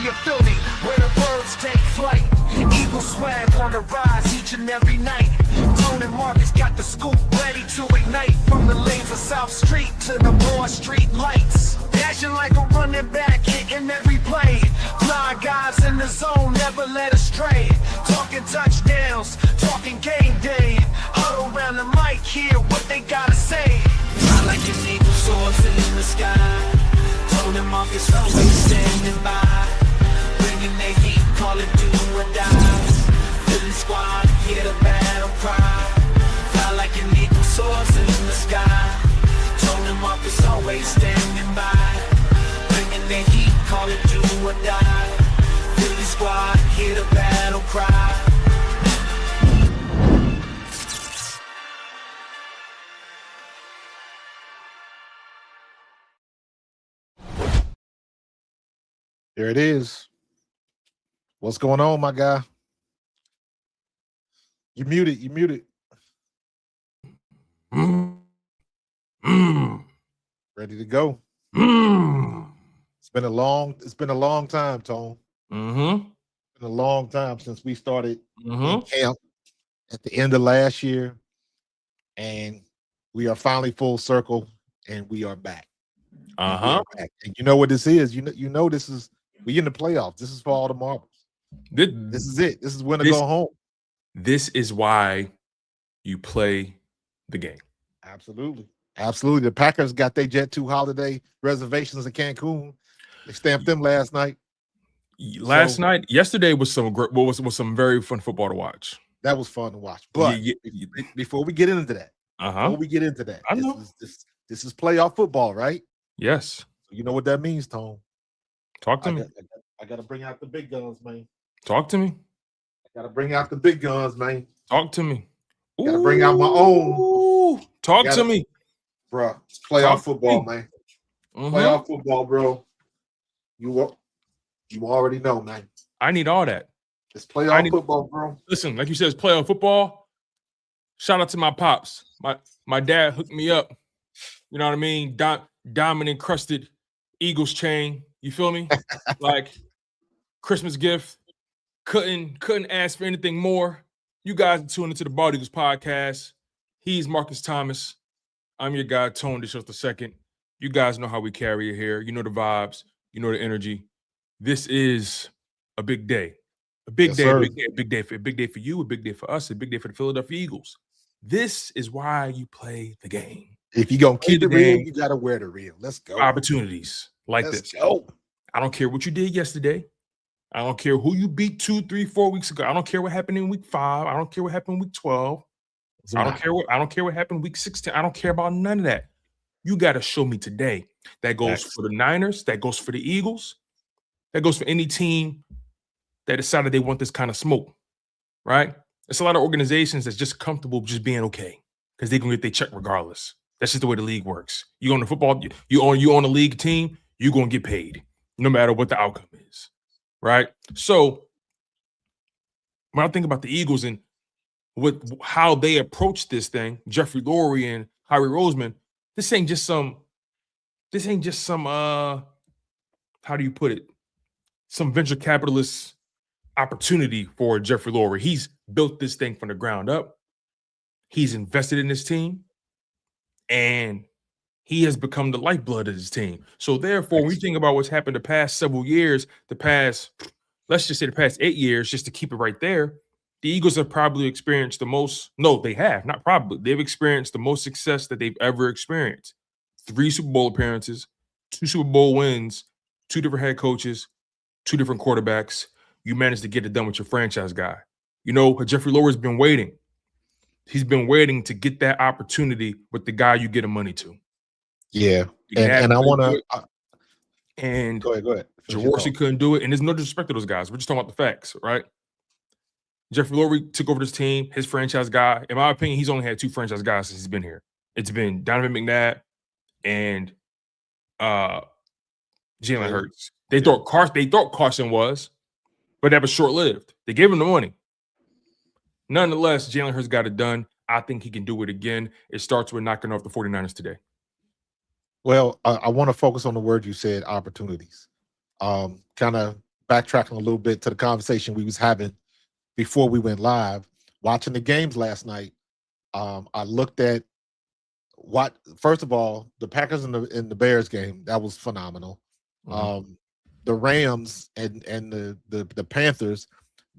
you feel me? Where the birds take flight. Eagle swag on the rise each and every night. Tone and Markus got the scoop ready to ignite. From the lanes of South Street to the Broad Street lights. Dashing like a running back, hitting every play. Fly guys in the zone, never led astray. Talking touchdowns, talking game day. Huddle around the mic, hear what they gotta say. Fly like an eagle soaring in the sky. Tone and Markus always standing by. Bringing their heat, call it do or die. Philly squad, hear the battle cry. Fly like an eagle soaring in the sky. Tone and Markus always standing by. Bringing their heat, call it do or die. Philly squad, hear the battle cry. There it is. What's going on, my guy? You muted. Ready to go. It's been a long time, Tone. It's been a long time since we started in camp at the end of last year. And we are finally full circle and we are back. And you know what this is? You know this is we in the playoffs. This is for all the marbles. This is it. This is when to go home. This is why you play the game. Absolutely. The Packers got their Jet 2 holiday reservations in Cancun. They stamped them last night. Yesterday was some very fun football to watch. That was fun to watch. But before we get into that, I know this is playoff football, right? Yes. You know what that means, Tone. Talk to me. I got to bring out the big guns, man. Talk to me. I got to bring out the big guns, man. Talk to me. Got to bring out my own. Talk to me. Bro, it's playoff football, man. Playoff football, bro. You already know, man. I need all that. It's playoff football, bro. Listen, like you said, it's playoff football. Shout out to my pops. My dad hooked me up. You know what I mean? Diamond encrusted Eagles chain. You feel me? Like Christmas gift. Couldn't ask for anything more. You guys are tuning into the Bald Eagles podcast. He's Markus Thomas. I'm your guy, Tone DeShields II. You guys know how we carry it here. You know the vibes. You know the energy. This is a big day. A big day, a big day for you, a big day for us, a big day for the Philadelphia Eagles. This is why you play the game. If you're going to keep it real, you got to wear the real. Let's go. Opportunities like this. Go. I don't care what you did yesterday. I don't care who you beat 2, 3, 4 weeks ago. I don't care what happened in week 5. I don't care what happened in week 12. I don't care what happened week 16. I don't care about none of that. You got to show me today. That goes for the Niners. That goes for the Eagles. That goes for any team that decided they want this kind of smoke, right? It's a lot of organizations that's just comfortable just being okay because they're going to get their check regardless. That's just the way the league works. You own the football, you own a league team, you're going to get paid no matter what the outcome is, right? So when I think about the Eagles and with how they approach this thing, Jeffrey Lurie and Howie Roseman, this ain't just some, how do you put it? Some venture capitalist opportunity for Jeffrey Lurie. He's built this thing from the ground up. He's invested in this team, and he has become the lifeblood of his team. So therefore, when you think about what's happened the past several years, let's just say the past 8 years, just to keep it right there, the Eagles have probably experienced the most, no, they have, not probably, they've experienced the most success that they've ever experienced. 3 Super Bowl appearances, 2 Super Bowl wins, 2 different head coaches, 2 different quarterbacks. You managed to get it done with your franchise guy. You know, Jeffrey Lurie's been waiting. He's been waiting to get that opportunity with the guy you get him money to. Yeah. And I want to. And go ahead. Jaworski couldn't do it. And there's no disrespect to those guys. We're just talking about the facts, right? Jeffrey Lurie took over this team, his franchise guy. In my opinion, he's only had 2 franchise guys since he's been here. It's been Donovan McNabb and Jalen Hurts. They thought Carson was, but that was short-lived. They gave him the money. Nonetheless, Jalen Hurts got it done. I think he can do it again. It starts with knocking off the 49ers today. Well, I want to focus on the word you said, opportunities. Kind of backtracking a little bit to the conversation we was having before we went live, watching the games last night. I looked at first of all, the Packers in the Bears game, that was phenomenal. The Rams and the Panthers,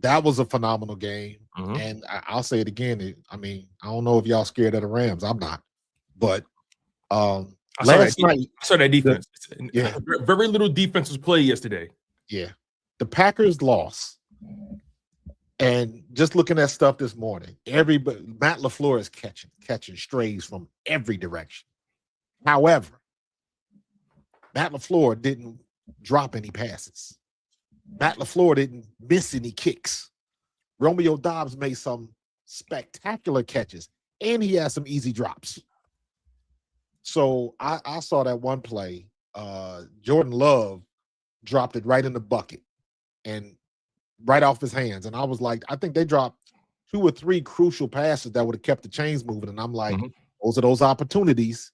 that was a phenomenal game. And I'll say it again. I don't know if y'all scared of the Rams. I'm not. But last night, I saw that defense. Yeah. Very little defense was played yesterday. Yeah. The Packers lost. And just looking at stuff this morning, Matt LaFleur is catching strays from every direction. However, Matt LaFleur didn't drop any passes. Matt LaFleur didn't miss any kicks. Romeo Doubs made some spectacular catches, and he had some easy drops. So I saw that one play. Jordan Love dropped it right in the bucket and right off his hands. And I was like, I think they dropped 2 or 3 crucial passes that would have kept the chains moving. And I'm like, those are those opportunities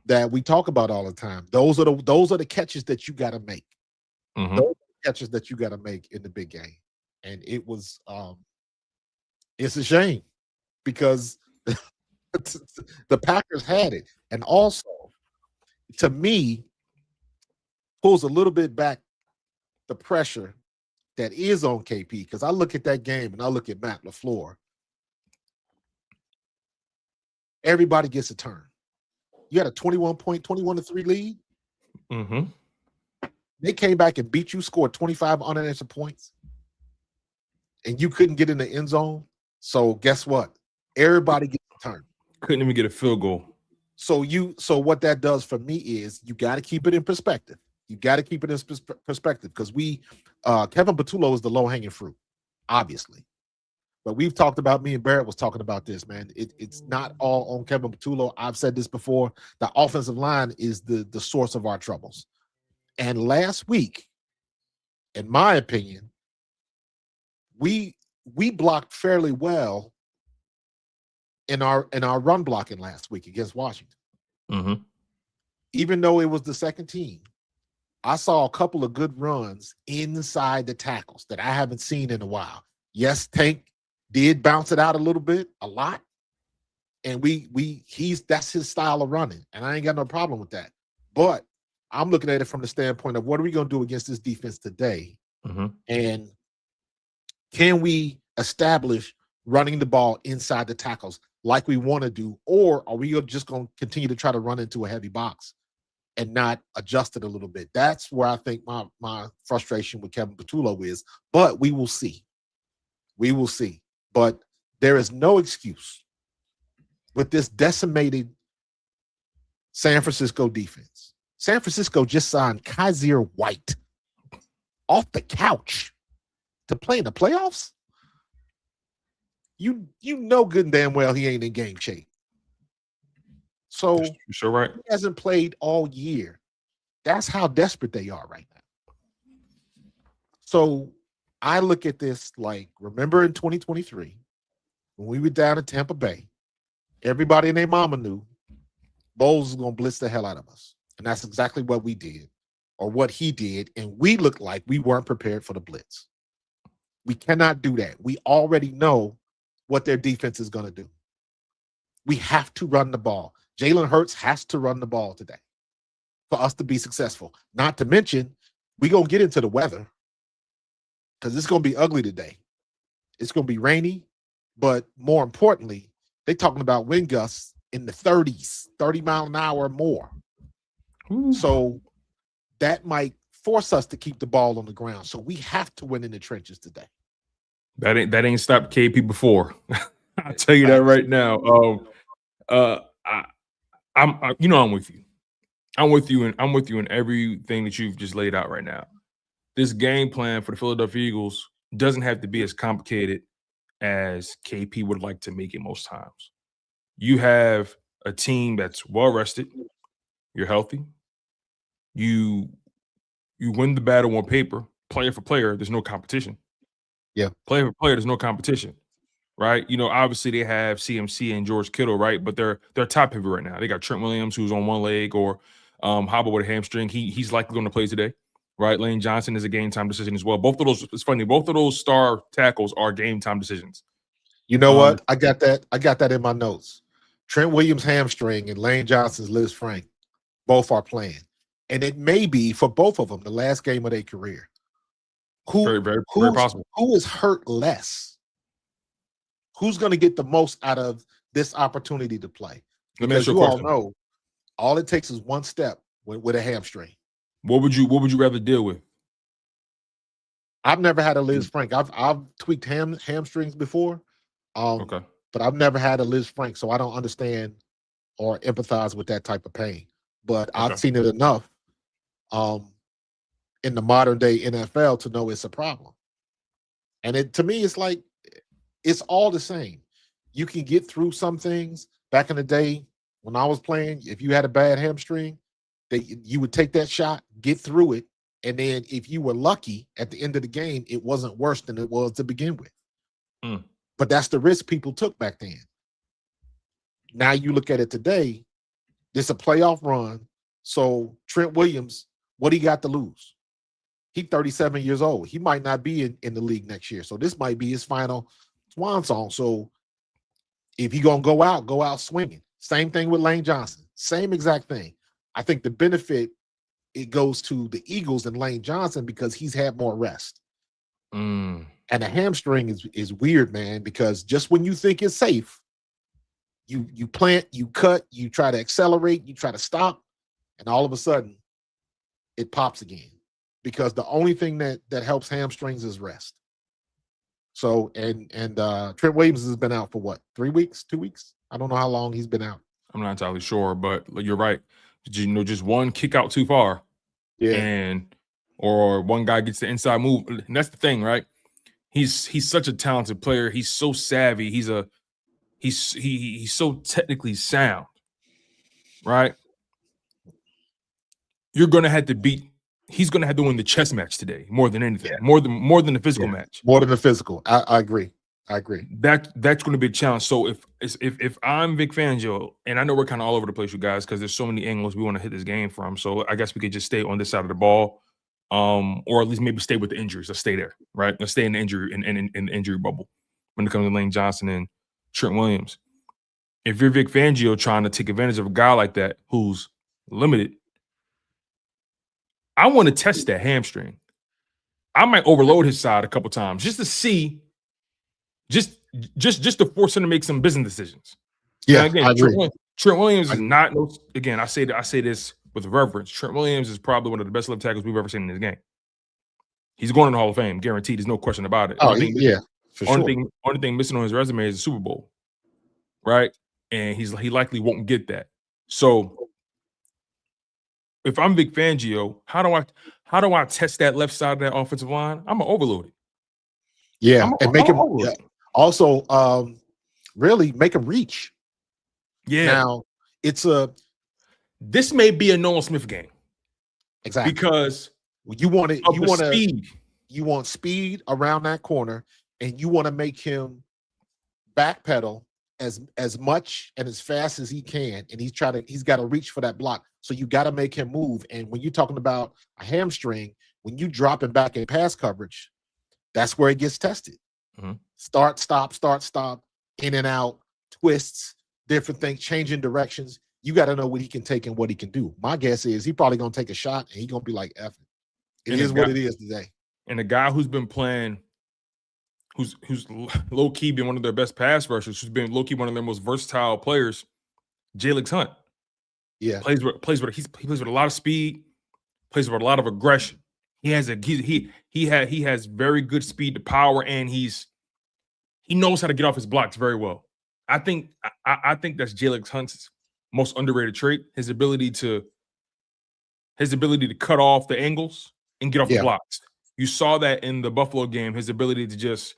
that we talk about all the time. Those are the catches that you got to make. Those are the catches that you got to make in the big game. And it was, it's a shame because the Packers had it. And also, to me, pulls a little bit back the pressure that is on KP, because I look at that game and I look at Matt LaFleur. Everybody gets a turn. You had a 21-3 lead. They came back and beat you, scored 25 unanswered points, and you couldn't get in the end zone. So guess what? Everybody gets a turn. Couldn't even get a field goal. So what that does for me is you got to keep it in perspective. You got to keep it in perspective because Kevin Patullo is the low-hanging fruit, obviously. But we've talked about, me and Barrett was talking about this, man. It's not all on Kevin Patullo. I've said this before. The offensive line is the source of our troubles. And last week, in my opinion, we blocked fairly well in our run blocking last week against Washington. Even though it was the second team, I saw a couple of good runs inside the tackles that I haven't seen in a while. Yes, Tank did bounce it out a little bit, a lot. And that's his style of running. And I ain't got no problem with that. But I'm looking at it from the standpoint of what are we going to do against this defense today? And can we establish running the ball inside the tackles like we want to do? Or are we just going to continue to try to run into a heavy box and not adjust it a little bit? That's where I think my frustration with Kevin Patullo is. But we will see. We will see. But there is no excuse with this decimated San Francisco defense. San Francisco just signed Kaiser White off the couch to play in the playoffs. You know good and damn well he ain't in game shape. So you're sure right. He hasn't played all year. That's how desperate they are right now. So I look at this like, remember in 2023, when we were down in Tampa Bay, everybody and their mama knew Bowles was going to blitz the hell out of us. And that's exactly what we did, or what he did. And we looked like we weren't prepared for the blitz. We cannot do that. We already know what their defense is going to do. We have to run the ball. Jalen Hurts has to run the ball today for us to be successful. Not to mention, we're going to get into the weather because it's going to be ugly today. It's going to be rainy, but more importantly, they're talking about wind gusts in the 30s, 30 mile an hour or more. So that might force us to keep the ball on the ground. So we have to win in the trenches today. That ain't stopped KP before. I'll tell you that right now. I'm with you. I'm with you in everything that you've just laid out right now. This game plan for the Philadelphia Eagles doesn't have to be as complicated as KP would like to make it most times. You have a team that's well rested. You're healthy. You win the battle on paper, player for player. There's no competition. Yeah, player for player. There's no competition, right? Obviously they have CMC and George Kittle, right? But they're top heavy right now. They got Trent Williams, who's on one leg, or Hobble with a hamstring. He's likely going to play today, right? Lane Johnson is a game time decision as well. Both of those, it's funny, both of those star tackles are game time decisions. You know what? I got that in my notes. Trent Williams' hamstring and Lane Johnson's Liz Frank both are playing. And it may be for both of them the last game of their career. Very, very, very possible. Who is hurt less? Who's going to get the most out of this opportunity to play? Because you all know, all it takes is one step with a hamstring. What would you rather deal with? I've never had a Liz Frank. I've tweaked hamstrings before. Okay. But I've never had a Liz Frank, so I don't understand or empathize with that type of pain. But I've seen it enough in the modern day NFL to know it's a problem. And to me, it's like it's all the same. You can get through some things. Back in the day when I was playing, if you had a bad hamstring, you would take that shot, get through it, and then if you were lucky at the end of the game, it wasn't worse than it was to begin with. But that's the risk people took back then. Now you look at it today, it's a playoff run. So Trent Williams, what he got to lose? He's 37 years old. He might not be in the league next year. So this might be his final swan song. So if you're going to go out swinging. Same thing with Lane Johnson. Same exact thing. I think the benefit, it goes to the Eagles and Lane Johnson because he's had more rest. And a hamstring is weird, man, because just when you think it's safe, you plant, you cut, you try to accelerate, you try to stop, and all of a sudden it pops again. Because the only thing that helps hamstrings is rest. So and Trent Williams has been out for what, 3 weeks, 2 weeks? I don't know how long he's been out. I'm not entirely sure, but you're right. Just one kick out too far, or one guy gets the inside move, and that's the thing, right? He's such a talented player. He's so savvy. He's so technically sound, right? You're gonna have to beat. He's gonna have to win the chess match today more than anything, more than the physical match. More than the physical. I agree. That's going to be a challenge. So if I'm Vic Fangio, and I know we're kind of all over the place, you guys, because there's so many angles we want to hit this game from. So I guess we could just stay on this side of the ball, or at least maybe stay with the injuries. Let's stay there, right? Let's stay in the injury in the injury bubble when it comes to Lane Johnson and Trent Williams. If you're Vic Fangio trying to take advantage of a guy like that who's limited, I want to test that hamstring. I might overload his side a couple times just to see. Just to force him to make some business decisions. Yeah, again, I agree. Trent Williams is not. Again, I say this with reverence. Trent Williams is probably one of the best left tackles we've ever seen in this game. He's going in the Hall of Fame, guaranteed. There's no question about it. Only thing missing on his resume is a Super Bowl, right? And he likely won't get that. So, if I'm Vic Fangio, how do I test that left side of that offensive line? I'm gonna overload it. Yeah, and make him. Also, really make him reach. Yeah. Now this may be a Nolan Smith game. Exactly. Because you want it. You want speed. You want speed around that corner, and you want to make him backpedal as much and as fast as he can. And he's got to reach for that block. So you got to make him move. And when you're talking about a hamstring, when you drop him back in pass coverage, that's where it gets tested. Start, stop, in and out, twists, different things, changing directions. You got to know what he can take and what he can do. My guess is he probably going to take a shot and he's going to be like, F it. It is what it is today. And a guy who's been playing, who's low-key been one of their best pass rushers, who's been low-key one of their most versatile players, Jalen Hunt. Yeah. He plays with a lot of speed, plays with a lot of aggression. He has very good speed to power, and he knows how to get off his blocks very well. I think that's Jalen Hunt's most underrated trait, his ability to cut off the angles and get off the blocks. You saw that in the Buffalo game, his ability to just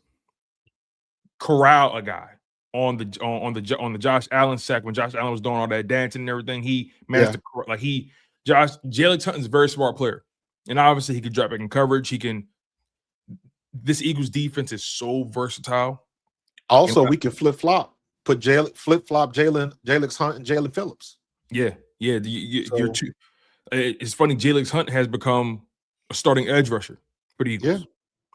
corral a guy on the Josh Allen sack when Josh Allen was doing all that dancing and everything. He managed to Jalen Hunt is a very smart player. And obviously he could drop back in coverage. This Eagles defense is so versatile. Also, we can flip-flop. Put Jalen Hunt and Jalen Phillips. Yeah. You're true. It's funny. Jalen Hunt has become a starting edge rusher for the Eagles. Yeah.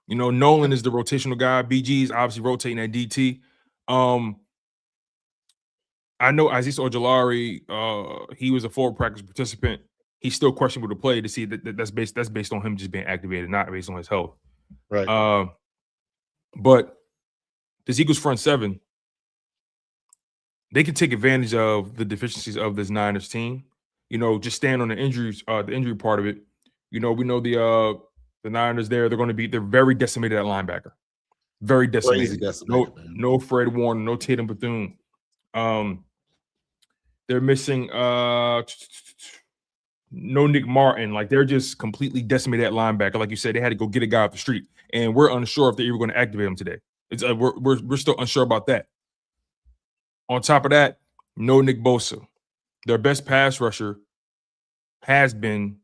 You know, Nolan is the rotational guy. BG is obviously rotating at DT. I know Aziz Ojolari, he was a full practice participant. He's still questionable to play to see that's based on him just being activated, not based on his health. Right. But this Eagles front seven, they can take advantage of the deficiencies of this Niners team. You know, just stand on the injuries, the injury part of it. You know, we know the Niners they're very decimated at linebacker. Very decimated. Crazy decimated, No Fred Warner, no Tatum Bethune. They're missing no Nick Martin. Like they're just completely decimated at linebacker. Like you said, they had to go get a guy off the street, and we're unsure if they're even going to activate him today. It's we're still unsure about that. On top of that, no Nick Bosa. Their best pass rusher has been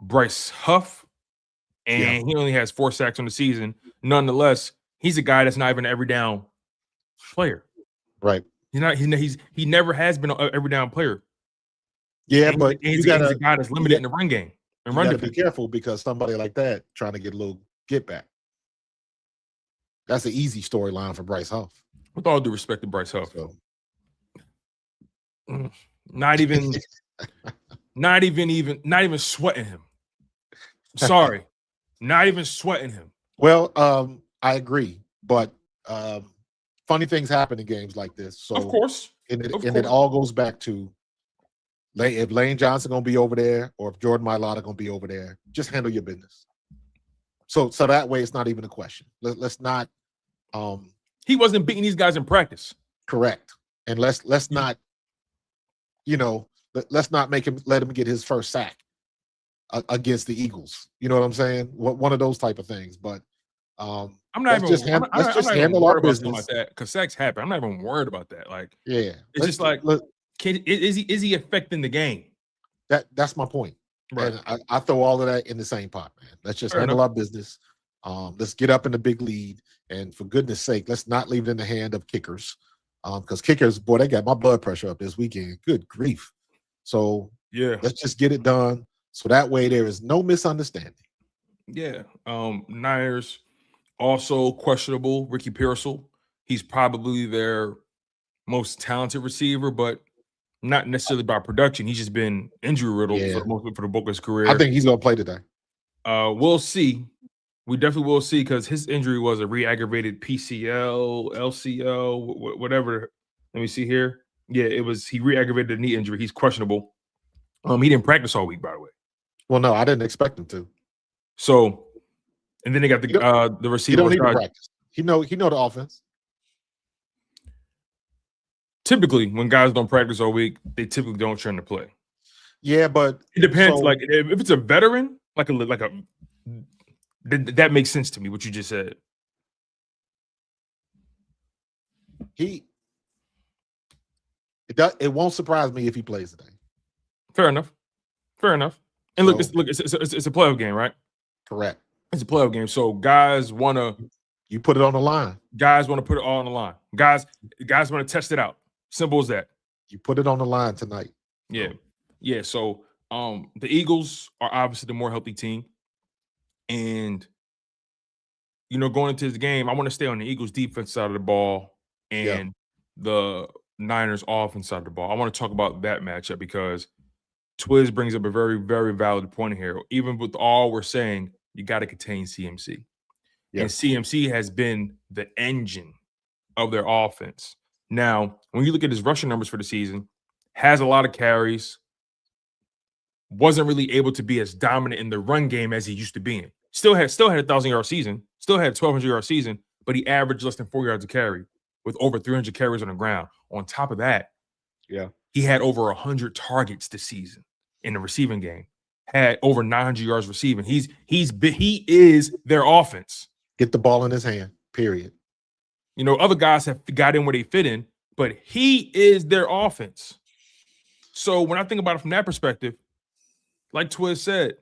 Bryce Huff, and he only has 4 sacks on the season. Nonetheless, he's a guy that's not even an every down player. Right. He never has been an every down player. Yeah, and but he's a guy that's limited in the run game. And you got to be careful because somebody like that trying to get a little get back. That's an easy storyline for Bryce Huff. With all due respect to Bryce Huff, So. not even sweating him. Sorry, not even sweating him. Well, I agree, but funny things happen in games like this. So of course, it all goes back to if Lane Johnson gonna be over there or if Jordan Mailata gonna be over there, just handle your business. So that way it's not even a question. Let's not. He wasn't beating these guys in practice. Correct, and let's not. You know, let's not let him get his first sack against the Eagles. You know what I'm saying? One of those type of things. But I'm not let's even. just handle our business like that because sacks happen. I'm not even worried about that. Like, yeah, it's just like, is he affecting the game? That's my point. Right. And I throw all of that in the same pot, man. Let's just handle our business. Let's get up in the big lead, and for goodness sake, let's not leave it in the hand of kickers. Because kickers, boy, they got my blood pressure up this weekend. Good grief. So yeah, let's just get it done. So that way there is no misunderstanding. Yeah. Niners also questionable. Ricky Pearsall. He's probably their most talented receiver, but not necessarily by production. He's just been injury riddled for the bulk of his career. I think he's gonna play today. We'll see. We definitely will see because his injury was a re-aggravated PCL, LCL, whatever. Let me see here. Yeah, it was. He re-aggravated a knee injury. He's questionable. He didn't practice all week, by the way. Well, no, I didn't expect him to. So, and then they got the receiver. He don't need to practice. He know the offense. Typically, when guys don't practice all week, they typically don't turn to play. Yeah, but it depends. So, like if it's a veteran, that makes sense to me. What you just said. It won't surprise me if he plays today. Fair enough. And look, it's a playoff game, right? Correct. It's a playoff game, so guys want to. You put it on the line. Guys want to put it all on the line. Guys want to test it out. Simple as that. You put it on the line tonight. Yeah. So, the Eagles are obviously the more healthy team, and going into this game, I want to stay on the Eagles' defense side of the ball and the Niners' offense side of the ball. I want to talk about that matchup because Twiz brings up a very, very valid point here. Even with all we're saying, you got to contain CMC. And CMC has been the engine of their offense. Now, when you look at his rushing numbers for the season, has a lot of carries, wasn't really able to be as dominant in the run game as he used to be in. Still had a 1,000-yard season, still had a 1,200-yard season, but he averaged less than 4 yards a carry with over 300 carries on the ground. On top of that, he had over 100 targets this season in the receiving game. Had over 900 yards receiving. He is their offense. Get the ball in his hand, period. Other guys have got in where they fit in, but he is their offense. So when I think about it from that perspective, like Twiz said,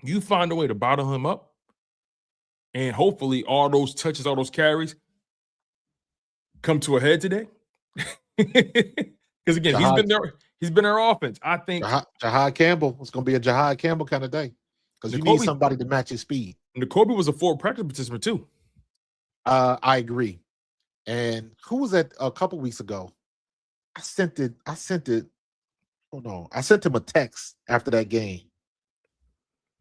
you find a way to bottle him up, and hopefully all those touches, all those carries come to a head today. Because again, he's been their offense. I think Jahad Campbell. It's going to be a Jahad Campbell kind of day. because you need somebody to match his speed. Nakobe was a full practice participant too. I agree. And who was that a couple weeks ago? I sent it. Hold on. I sent him a text after that game.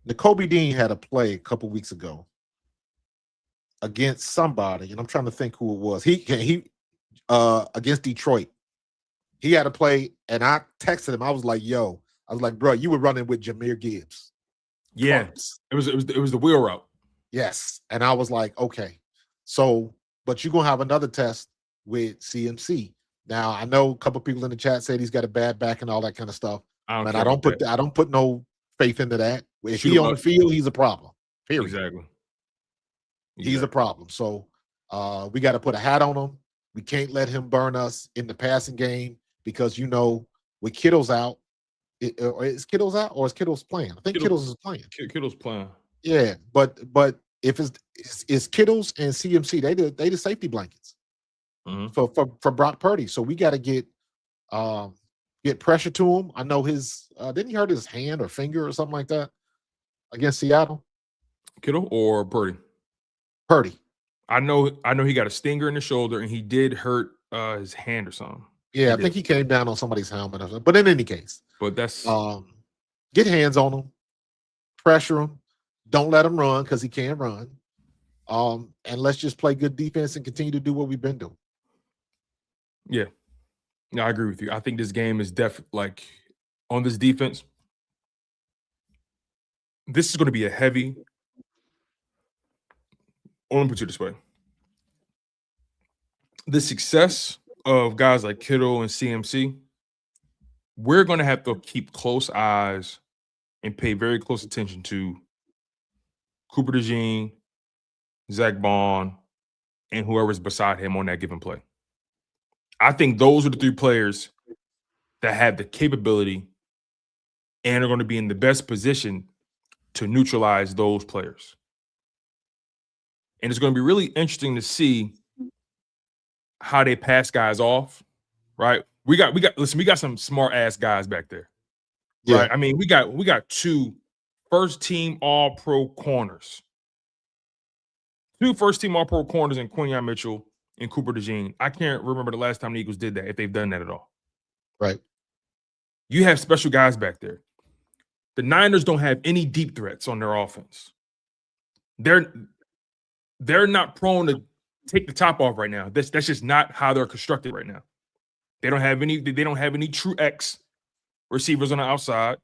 Nakobe Dean had a play a couple weeks ago against somebody, and I'm trying to think who it was. He against Detroit. He had a play, and I texted him. I was like, bro, you were running with Jahmyr Gibbs. Yeah, twice. It was the wheel route. Yes. And I was like, okay. So, but you're gonna have another test with CMC. Now, I know a couple people in the chat said he's got a bad back and all that kind of stuff. I don't put no faith into that. If he's on the field, he's a problem. Period. Exactly. He's a problem. So we got to put a hat on him. We can't let him burn us in the passing game because with Kittle's out, is Kittle's out or is Kittle's playing? I think Kittle's is playing. Kittle's playing. Yeah, but if it's Kittle's and CMC, they the safety blankets for Brock Purdy. So we got to get pressure to him. I know his didn't he hurt his hand or finger or something like that against Seattle? Kittle or Purdy? Purdy. I know he got a stinger in the shoulder and he did hurt his hand or something. Yeah, I think he came down on somebody's helmet or something. But in any case, that's get hands on him, pressure him, don't let him run because he can't run. And let's just play good defense and continue to do what we've been doing. Yeah. No, I agree with you. I think this game is definitely on this defense. This is going to be a heavy. Let me put it this way. The success of guys like Kittle and CMC, we're going to have to keep close eyes and pay very close attention to Cooper DeJean, Zach Bond, and whoever's beside him on that given play. I think those are the three players that have the capability and are going to be in the best position to neutralize those players. And it's going to be really interesting to see how they pass guys off, right? We got some smart ass guys back there. Yeah. Right? I mean, we got two first-team all-pro corners. Two first-team all-pro corners in Quinyon Mitchell and Cooper DeJean. I can't remember the last time the Eagles did that, if they've done that at all. Right. You have special guys back there. The Niners don't have any deep threats on their offense. They're not prone to take the top off right now. That's just not how they're constructed right now. They don't have any true X receivers on the outside.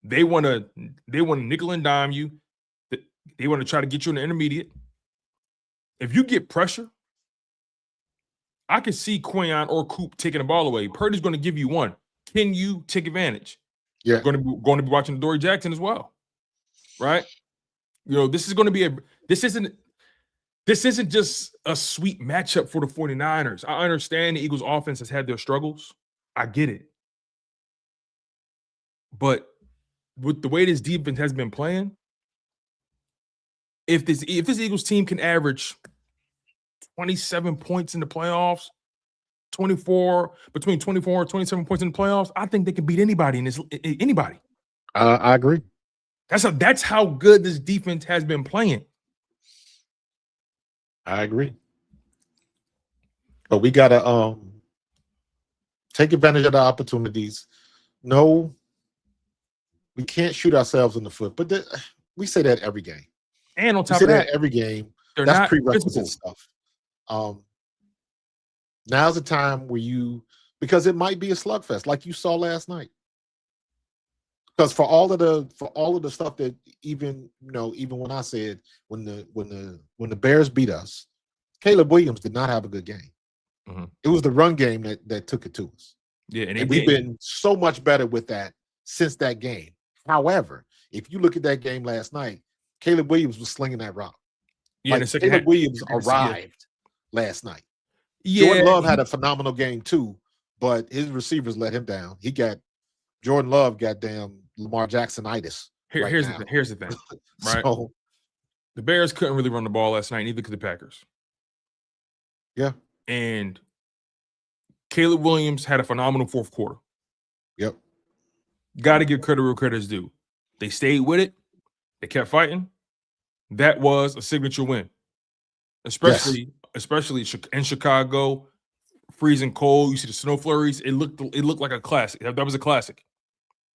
They want to nickel and dime you. They want to try to get you in the intermediate. If you get pressure, I can see Quinyon or Coop taking the ball away. Purdy's going to give you one. Can you take advantage? Yeah. Going to be watching Dory Jackson as well, right? This is going to be this isn't just a sweet matchup for the 49ers. I understand the Eagles offense has had their struggles. I get it. But with the way this defense has been playing, if this Eagles team can average 27 points in the playoffs, between 24 and 27 points in the playoffs, I think they can beat anybody anybody. I agree. That's how good this defense has been playing. I agree. But we gotta take advantage of the opportunities. No, we can't shoot ourselves in the foot, but we say that every game. And on top of that, every game, that's not prerequisite stuff. Now's the time where because it might be a slugfest, like you saw last night. Because for all of the stuff that even when I said when the Bears beat us, Caleb Williams did not have a good game. Mm-hmm. It was the run game that took it to us. Yeah, and we've been so much better with that since that game. However, if you look at that game last night, Caleb Williams was slinging that rock. Yeah, Caleb Williams arrived last night. Yeah, Jordan Love had a phenomenal game too, but his receivers let him down. Jordan Love got damn Lamar Jacksonitis. Here's the thing, right? So, the Bears couldn't really run the ball last night, neither could the Packers. Yeah. And Caleb Williams had a phenomenal fourth quarter. Yep. Got to give credit where credit is due. They stayed with it. They kept fighting. That was a signature win, especially in Chicago, freezing cold. You see the snow flurries. It looked like a classic. That was a classic,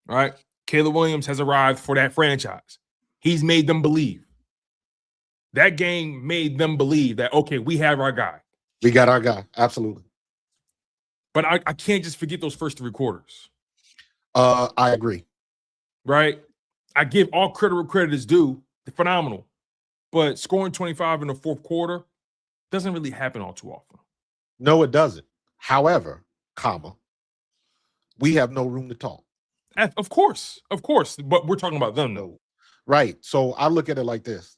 right? Caleb Williams has arrived for that franchise. He's made them believe. That game made them believe that, okay, we have our guy. We got our guy. Absolutely. But I can't just forget those first 3 quarters. I agree. Right? I give all credit where credit is due. They're phenomenal. But scoring 25 in the fourth quarter doesn't really happen all too often. No, it doesn't. However, we have no room to talk. Of course. But we're talking about them, though. Right. So I look at it like this.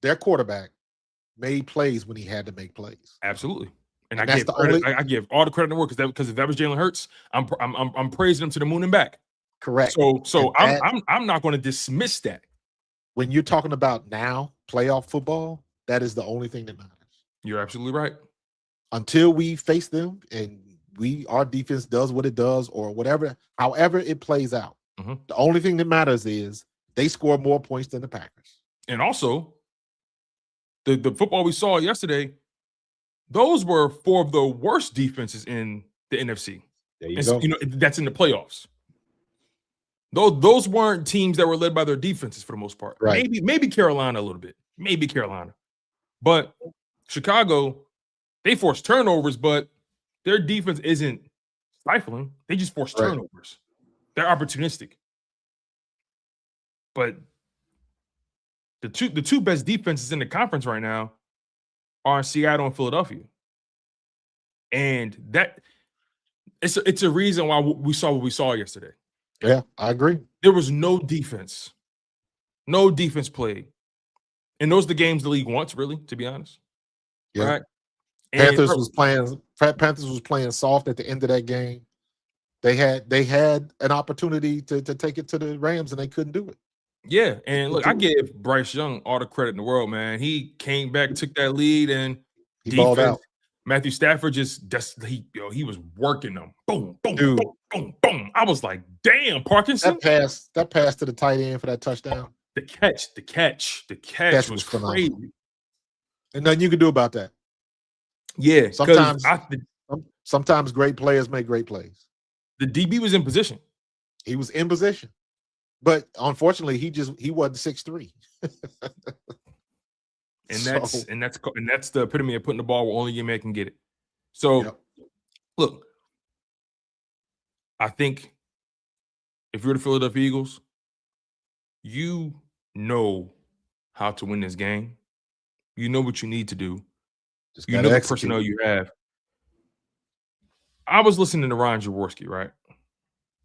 Their quarterback made plays when he had to make plays. Absolutely. And I give all the credit in the world because if that was Jalen Hurts, I'm praising him to the moon and back. Correct. So I'm not going to dismiss that. When you're talking about now playoff football, that is the only thing that matters. You're absolutely right. Until we face them and our defense does what it does or whatever, however it plays out, the only thing that matters is they score more points than the Packers. And also, the football we saw yesterday, those were 4 of the worst defenses in the NFC. There you go. That's in the playoffs. Those weren't teams that were led by their defenses for the most part. Right. Maybe Carolina a little bit. Maybe Carolina. But Chicago, they force turnovers, but their defense isn't stifling. They just force turnovers. They're opportunistic. But the two best defenses in the conference right now are Seattle and Philadelphia. And that it's a reason why we saw what we saw yesterday. Yeah, I agree. There was no defense. No defense played. And those are the games the league wants, really, to be honest. Yeah. Right? Panthers was playing soft at the end of that game. They had an opportunity to take it to the Rams, and they couldn't do it. Yeah, and look, I give Bryce Young all the credit in the world, man. He came back, took that lead, and he balled out. Matthew Stafford he was working them. Boom, boom, boom, boom, boom. I was like, damn, Parkinson. That pass to the tight end for that touchdown. The catch was crazy. And nothing you can do about that. Yeah, sometimes great players make great plays. The DB was in position. He was in position. But unfortunately, he wasn't 6'3". And that's the epitome of putting the ball where only your man can get it. So, Look, I think if you're the Philadelphia Eagles, you know how to win this game. You know what you need to do. You know the personnel you have. I was listening to Ryan Jaworski, right?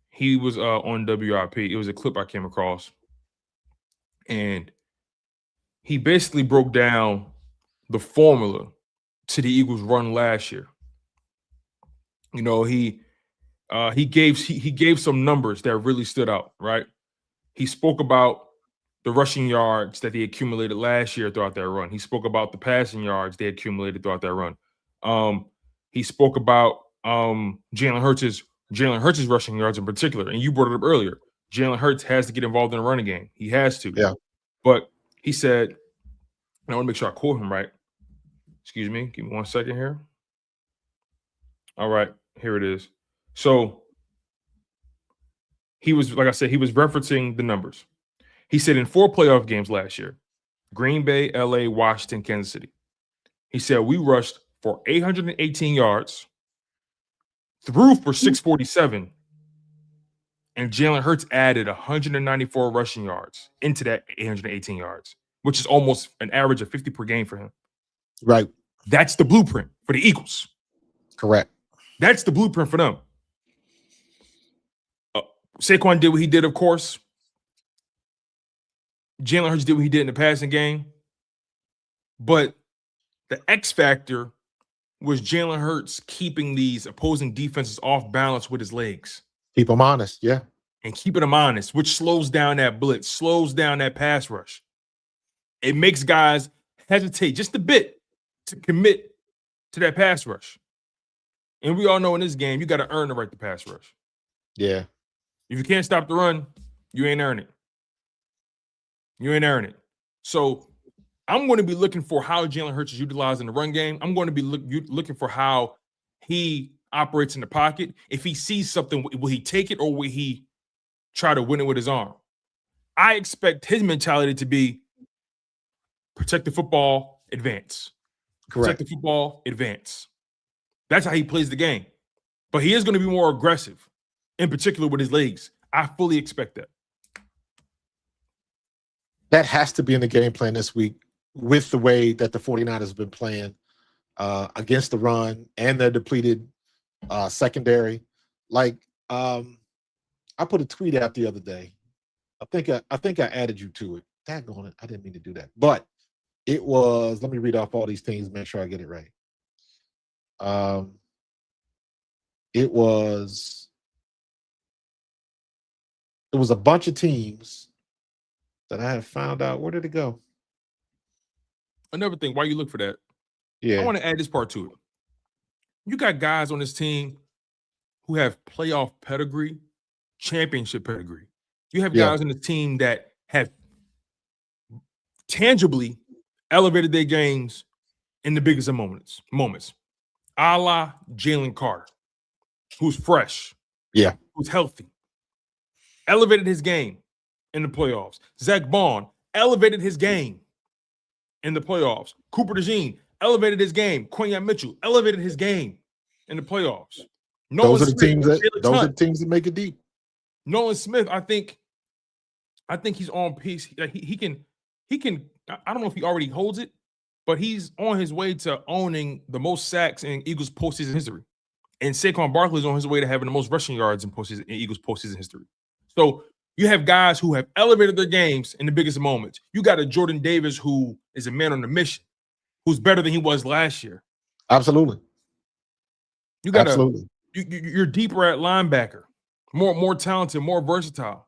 He was on WIP. It was a clip I came across. And he basically broke down the formula to the Eagles' run last year. You know, he gave some numbers that really stood out, right? He spoke about the rushing yards that they accumulated last year throughout that run. He spoke about the passing yards they accumulated throughout that run. He spoke about Jalen Hurts' rushing yards in particular, and you brought it up earlier. Jalen Hurts has to get involved in the running game. He has to. Yeah. But he said, and I want to make sure I quote him right. Excuse me. Give me 1 second here. All right. Here it is. So he was, like I said, he was referencing the numbers. He said in 4 playoff games last year, Green Bay, LA, Washington, Kansas City. He said we rushed for 818 yards, threw for 647, and Jalen Hurts added 194 rushing yards into that 818 yards, which is almost an average of 50 per game for him. Right. That's the blueprint for the Eagles. Correct. That's the blueprint for them. Saquon did what he did, of course. Jalen Hurts did what he did in the passing game. But the X factor was Jalen Hurts keeping these opposing defenses off balance with his legs. Keep them honest, yeah. And keeping them honest, which slows down that blitz, slows down that pass rush. It makes guys hesitate just a bit to commit to that pass rush. And we all know in this game, you got to earn the right to pass rush. Yeah. If you can't stop the run, you ain't earn it. You ain't earning it. So I'm going to be looking for how Jalen Hurts is utilized in the run game. I'm going to be looking for how he operates in the pocket. If he sees something, will he take it or will he try to win it with his arm? I expect his mentality to be protect the football, advance. Correct. Protect the football, advance. That's how he plays the game. But he is going to be more aggressive, in particular with his legs. I fully expect that. That has to be in the game plan this week with the way that the 49ers have been playing against the run and their depleted secondary. Like, I put a tweet out the other day. I think I added you to it. Daggone it. I didn't mean to do that. But it was, let me read off all these things, make sure I get it right. It was a bunch of teams that I have found out. Where did it go? Another thing, while you look for that, Yeah. I want to add this part to it. You got guys on this team who have playoff pedigree, championship pedigree. You have guys on the team that have tangibly elevated their games in the biggest of moments. A la Jalen Carter, who's fresh, who's healthy, elevated his game in the playoffs. Zach Bond elevated his game in the playoffs. Cooper DeJean elevated his game. Quinyon Mitchell elevated his game in the playoffs. Those are the teams that make it deep. Nolan Smith, I think he's on pace. He can. I don't know if he already holds it, but he's on his way to owning the most sacks in Eagles postseason history. And Saquon Barkley is on his way to having the most rushing yards in Eagles postseason history. So you have guys who have elevated their games in the biggest moments. You got a Jordan Davis who is a man on a mission, who's better than he was last year. Absolutely. You got you're deeper at linebacker, more talented, more versatile.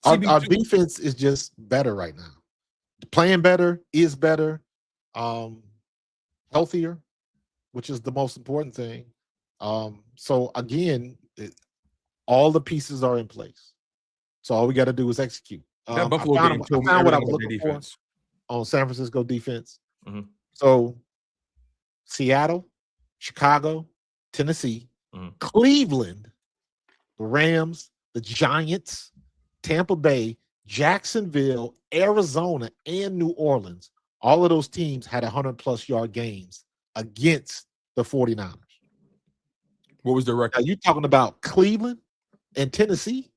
Our defense is just better right now. Playing better is better, healthier, which is the most important thing. So again, all the pieces are in place. So all we got to do is execute. I found what I was looking for on San Francisco defense. Mm-hmm. So Seattle, Chicago, Tennessee, Cleveland, the Rams, the Giants, Tampa Bay, Jacksonville, Arizona, and New Orleans. All of those teams had 100-plus yard games against the 49ers. What was the record? Now, you talking about Cleveland and Tennessee?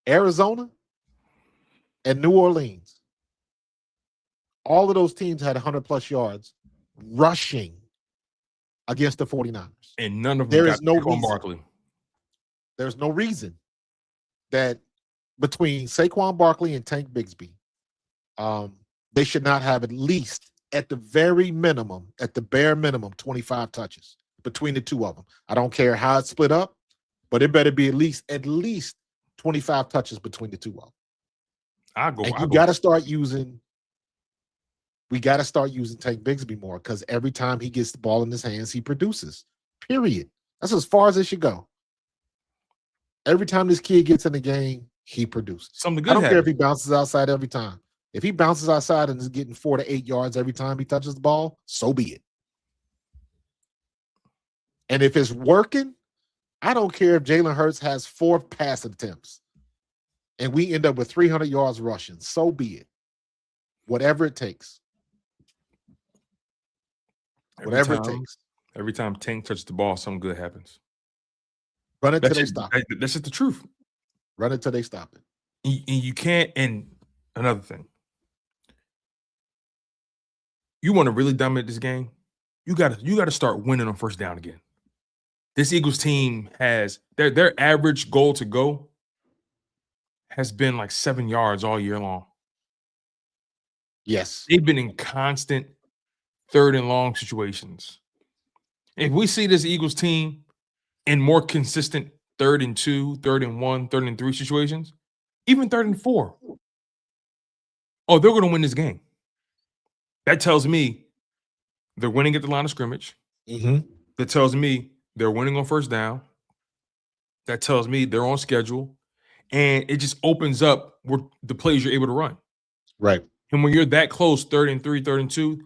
Arizona and New Orleans. All of those teams had 100-plus yards rushing against the 49ers. And none of them got Saquon Barkley. There's no reason that between Saquon Barkley and Tank Bigsby, they should not have at least, at the bare minimum, 25 touches between the two of them. I don't care how it's split up, but it better be at least 25 touches between the two of them. We got to start using Tank Bigsby more, because every time he gets the ball in his hands, he produces. Period. That's as far as it should go. Every time this kid gets in the game, he produces. Something good. I don't care if he bounces outside every time. If he bounces outside and is getting 4 to 8 yards every time he touches the ball, so be it. And if it's working, I don't care if Jalen Hurts has 4 pass attempts and we end up with 300 yards rushing. So be it. Whatever it takes. Whatever it takes. Every time Tank touches the ball, something good happens. Run it till they stop it. That's just the truth. Run it till they stop it. And you can't. And another thing, you want to really dominate this game, you got to start winning on first down again. This Eagles team has their average goal to go has been like 7 yards all year long. Yes, they've been in constant 3rd and long situations. If we see this Eagles team in more consistent 3rd and 2, 3rd and 1, 3rd and 3 situations, even 3rd and 4, they're going to win this game. That tells me they're winning at the line of scrimmage. Mm-hmm. That tells me they're winning on first down. That tells me they're on schedule. And it just opens up where the plays you're able to run. Right. And when you're that close, 3rd and 3, 3rd and 2,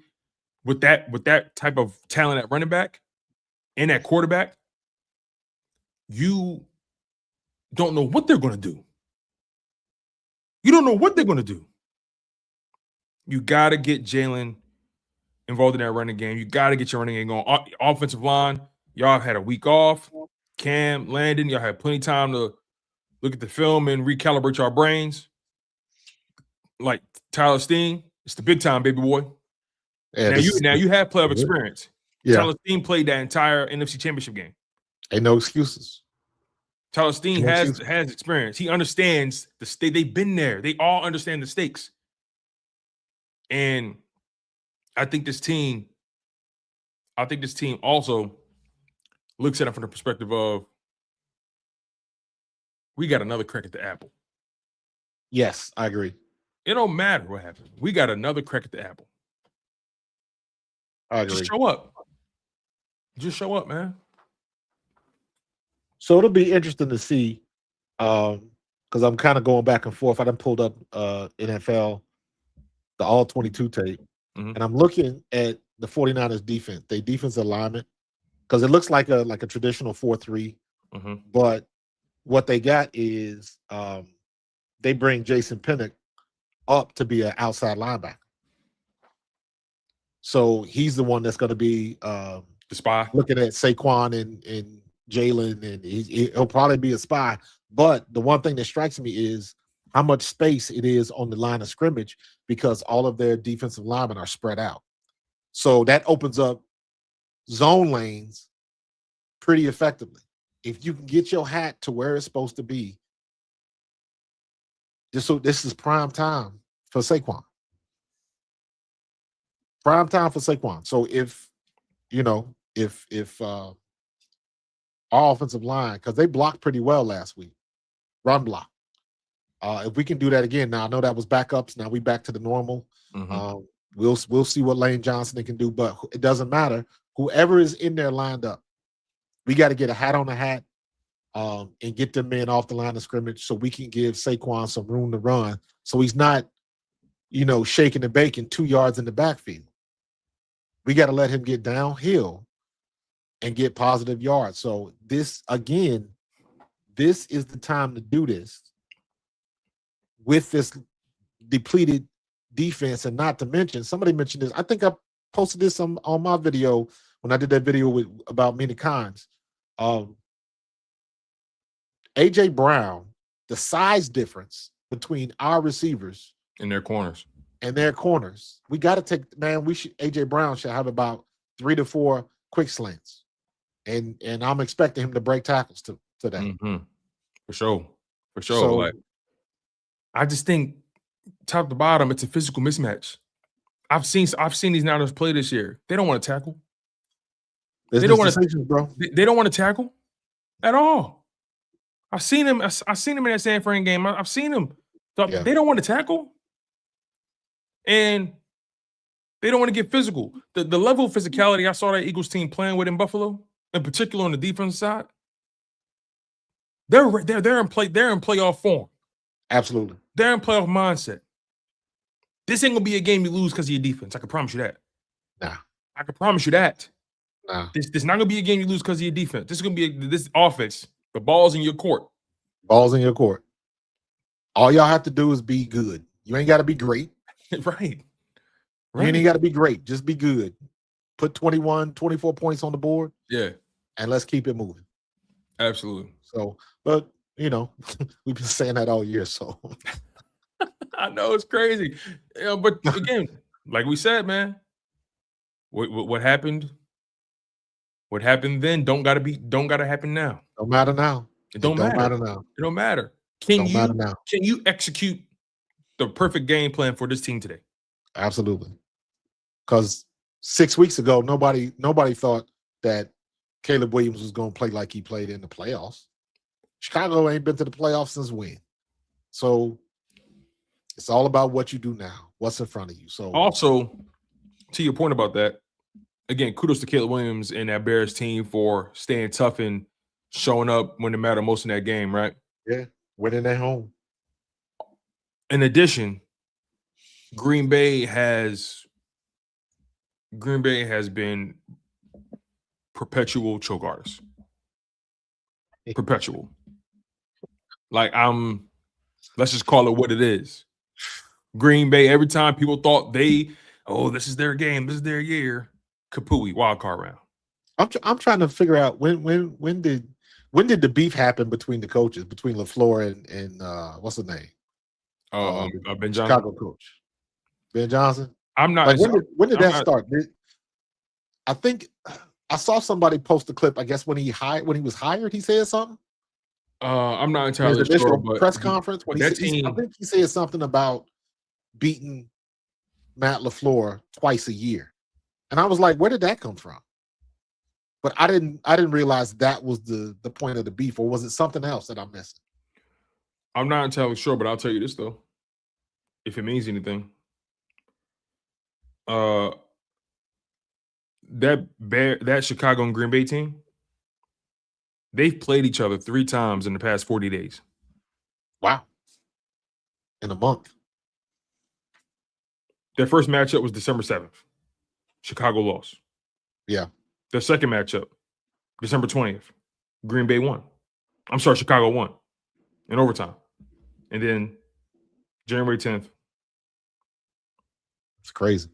with that type of talent at running back and at quarterback, you don't know what they're going to do. You don't know what they're going to do. You got to get Jalen involved in that running game. You got to get your running game going. Offensive line, y'all had a week off. Cam, Landon, y'all had plenty of time to look at the film and recalibrate your brains. Like Tyler Steen, it's the big time, baby boy. Yeah, now you have playoff experience. Yeah. Tyler Steen played that entire NFC Championship game. Ain't no excuses. Tyler Steen has experience. He understands the state. They've been there. They all understand the stakes. And I think this team also looks at it from the perspective of, we got another crack at the apple. Yes, I agree. It don't matter what happens. We got another crack at the apple. I agree. Just show up. Just show up, man. So it'll be interesting to see, because I'm kind of going back and forth. I done pulled up NFL, the all 22 tape, and I'm looking at the 49ers defense, their defensive alignment, because it looks like a traditional 4-3, but what they got is they bring Jason Pinnock up to be an outside linebacker. So he's the one that's going to be the spy, looking at Saquon and Jalen, and he'll probably be a spy. But the one thing that strikes me is how much space it is on the line of scrimmage, because all of their defensive linemen are spread out. So that opens up zone lanes pretty effectively. If you can get your hat to where it's supposed to be, this is prime time for Saquon. Prime time for Saquon. So if our offensive line, because they blocked pretty well last week, run block. If we can do that again, now I know that was backups. Now we back to the normal. We'll see what Lane Johnson can do, but it doesn't matter. Whoever is in there lined up, we got to get a hat on the hat and get them men off the line of scrimmage so we can give Saquon some room to run, so he's not, shaking and baking 2 yards in the backfield. We got to let him get downhill and get positive yards. So this is the time to do this with this depleted defense. And not to mention, somebody mentioned this. I think I posted this on my video when I did that video about many kinds. A.J. Brown, the size difference between our receivers in their corners. We got to take, man, A.J. Brown should have about 3 to 4 quick slants. And I'm expecting him to break tackles today. For sure. So, I just think top to bottom, it's a physical mismatch. I've seen these Niners play this year. They don't want to tackle. They don't want to, bro. They don't want to tackle at all. I've seen him in that San Fran game. I've seen him. Yeah. They don't want to tackle. And they don't want to get physical. The level of physicality I saw that Eagles team playing with in Buffalo, in particular on the defense side, they're in playoff form. Absolutely. They're in playoff mindset. This ain't gonna be a game you lose because of your defense. I can promise you that. Nah. I can promise you that. Nah. This not gonna be a game you lose because of your defense. This is gonna be this offense. The ball's in your court. Ball's in your court. All y'all have to do is be good. You ain't got to be great. Right. You ain't got to be great. Just be good. Put 24 points on the board. Yeah. And let's keep it moving. Absolutely. So, but, we've been saying that all year, so. I know it's crazy. But again, like we said, man, what happened? What happened then don't gotta happen now. Don't matter now. It don't matter now. It don't matter. Can you execute the perfect game plan for this team today? Absolutely. Because 6 weeks ago, nobody thought that Caleb Williams was going to play like he played in the playoffs. Chicago ain't been to the playoffs since when? So it's all about what you do now, what's in front of you. So also, to your point about that, again, kudos to Caleb Williams and that Bears team for staying tough and showing up when it mattered most in that game, right? Yeah. Winning at home. In addition, Green Bay has been perpetual choke artists. Perpetual. Like let's just call it what it is. Green Bay, every time people thought this is their game, this is their year, kapooey, wild card round. I'm trying to figure out when did the beef happen between the coaches, between LaFleur and what's the name? Ben Johnson. Chicago coach. Ben Johnson. I'm not like when did that start? I think I saw somebody post a clip, I guess when he was hired, he said something. I'm not entirely his initial sure, but press conference when I think he said something about beating Matt LaFleur twice a year. And I was like, where did that come from? But I didn't realize that was the point of the beef, or was it something else that I'm missing? I'm not entirely sure, but I'll tell you this though, if it means anything. That Chicago and Green Bay team, they've played each other 3 times in the past 40 days. Wow. In a month. Their first matchup was December 7th. Chicago lost. Yeah. Their second matchup, December 20th. Green Bay won. I'm sorry, Chicago won in overtime. And then January 10th. It's crazy.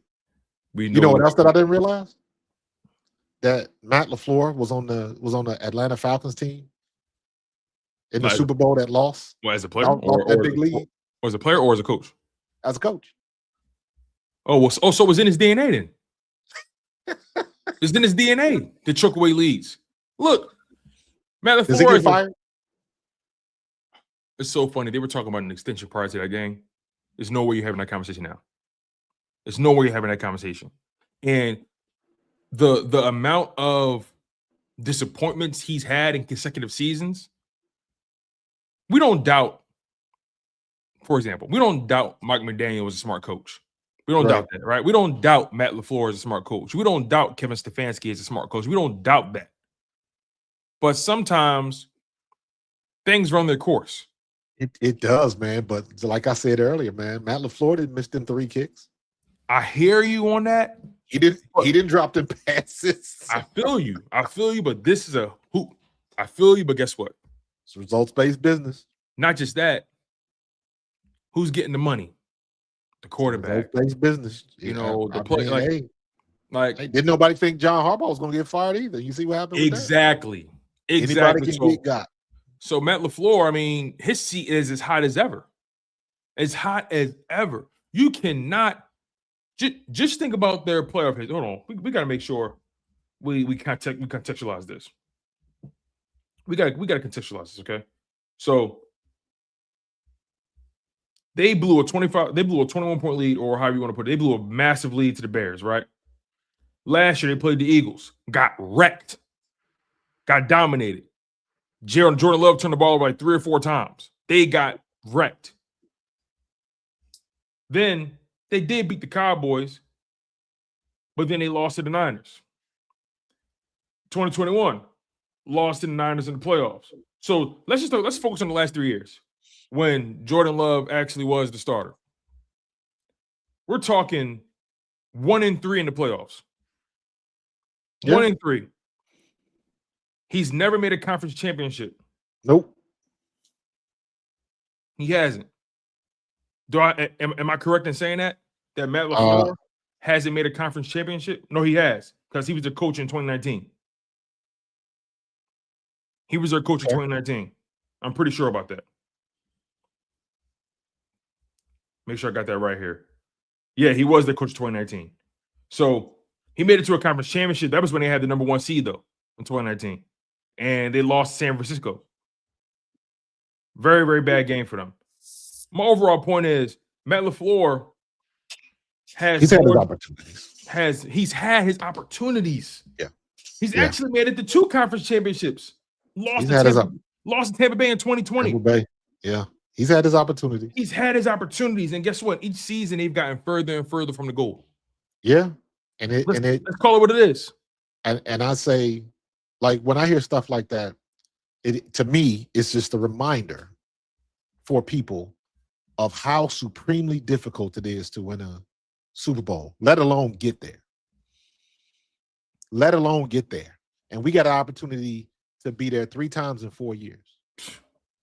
You know what else that I didn't realize? That Matt LaFleur was on the Atlanta Falcons team in the Super Bowl that lost. Well, as a player or that big lead? Or as a player or as a coach? As a coach. So it was in his DNA then. It's in his DNA to choke away leads. Look, Matt LaFleur. Does he get fired? It's so funny. They were talking about an extension prior to that game. There's no way you're having that conversation now. There's no way you're having that conversation. And the amount of disappointments he's had in consecutive seasons, we don't doubt, for example, we don't doubt Mike McDaniel was a smart coach. We don't doubt that, right? We don't doubt Matt LaFleur is a smart coach. We don't doubt Kevin Stefanski is a smart coach. We don't doubt that. But sometimes things run their course. It does, man. But like I said earlier, man, Matt LaFleur didn't miss them 3 kicks. I hear you on that. He didn't drop them passes. I feel you, but this is a hoop. I feel you, but guess what? It's results-based business. Not just that. Who's getting the money? The quarterback. Results-based business. The play. Like didn't nobody think John Harbaugh was going to get fired either? You see what happened? Exactly. Anybody can get got. So Matt LaFleur, I mean, his seat is as hot as ever. As hot as ever. You cannot just think about their playoff history. Hold on. We got to make sure we contextualize this. We got to contextualize this, okay? So they blew a 21-point lead, or however you want to put it. They blew a massive lead to the Bears, right? Last year they played the Eagles, got wrecked, got dominated. Jordan Love turned the ball over like 3 or 4 times. They got wrecked. Then they did beat the Cowboys, but then they lost to the Niners. 2021, lost to the Niners in the playoffs. So let's focus on the last 3 years when Jordan Love actually was the starter. We're talking 1-3 in the playoffs. Yeah. 1-3. He's never made a conference championship. Nope. He hasn't. Am I correct in saying that Matt LaFleur hasn't made a conference championship? No, he has, because he was the coach in 2019. He was their coach in 2019. I'm pretty sure about that. Make sure I got that right here. Yeah, he was the coach in 2019. So he made it to a conference championship. That was when they had the number 1 seed, though, in 2019. And they lost to San Francisco. Very, very bad game for them. My overall point is Matt LaFleur he's had his opportunities. Yeah. He's actually made it to 2 conference championships. Lost to Tampa Bay in 2020. Tampa Bay. Yeah. He's had his opportunities. He's had his opportunities. And guess what? Each season they've gotten further and further from the goal. Yeah. Let's call it what it is. And I say, like, when I hear stuff like that, to me, it's just a reminder for people of how supremely difficult it is to win a Super Bowl, let alone get there. Let alone get there. And we got an opportunity to be there 3 times in 4 years.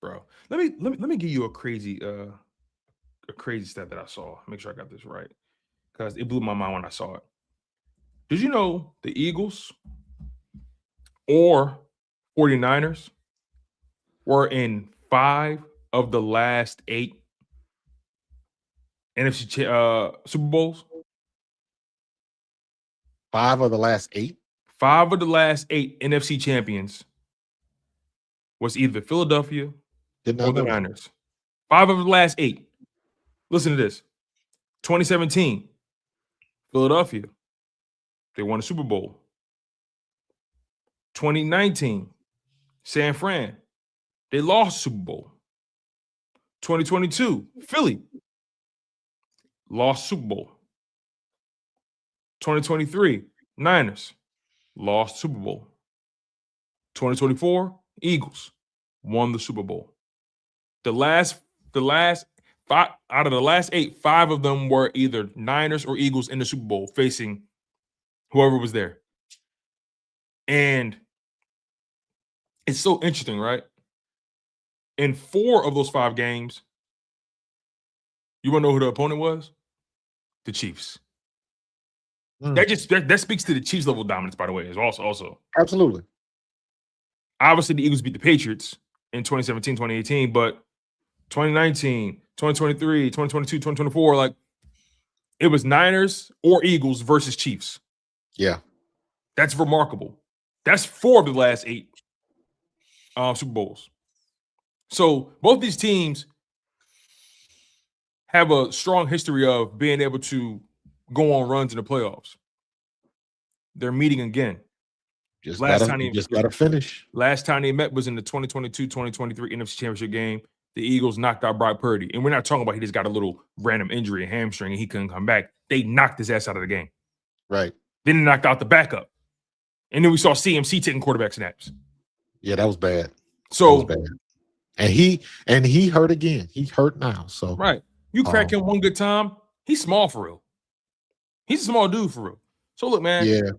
Bro, let me give you a crazy stat that I saw. Make sure I got this right, because it blew my mind when I saw it. Did you know the Eagles or 49ers were in 5 of the last 8 NFC Super Bowls? 5 of the last 8? 5 of the last 8 NFC champions was either Philadelphia or the Niners. 5 of the last 8. Listen to this. 2017, Philadelphia. They won the Super Bowl. 2019, San Fran. They lost Super Bowl. 2022, Philly. Lost Super Bowl. 2023, Niners. Lost Super Bowl. 2024, Eagles. Won the Super Bowl. The last 5 out of the last 8, 5 of them were either Niners or Eagles in the Super Bowl facing whoever was there. And it's so interesting, right? In 4 of those 5 games, you want to know who the opponent was? The Chiefs. That speaks to the Chiefs' level of dominance, by the way, is also. Absolutely. Obviously, the Eagles beat the Patriots in 2017, 2018, but 2019, 2023, 2022, 2024, like, it was Niners or Eagles versus Chiefs. Yeah. That's remarkable. That's 4 of the last 8 Super Bowls. So both these teams have a strong history of being able to go on runs in the playoffs. They're meeting again. Just gotta finish. Last time they met was in the 2022-2023 NFC Championship game. The Eagles knocked out Brock Purdy. And we're not talking about he just got a little random injury, a hamstring, and he couldn't come back. They knocked his ass out of the game. Right. Then they knocked out the backup. And then we saw CMC taking quarterback snaps. Yeah, that was bad. So that was bad. And he hurt again. He hurt now. So right. You crack him one good time, he's small for real. He's a small dude for real. So look, man. Yeah.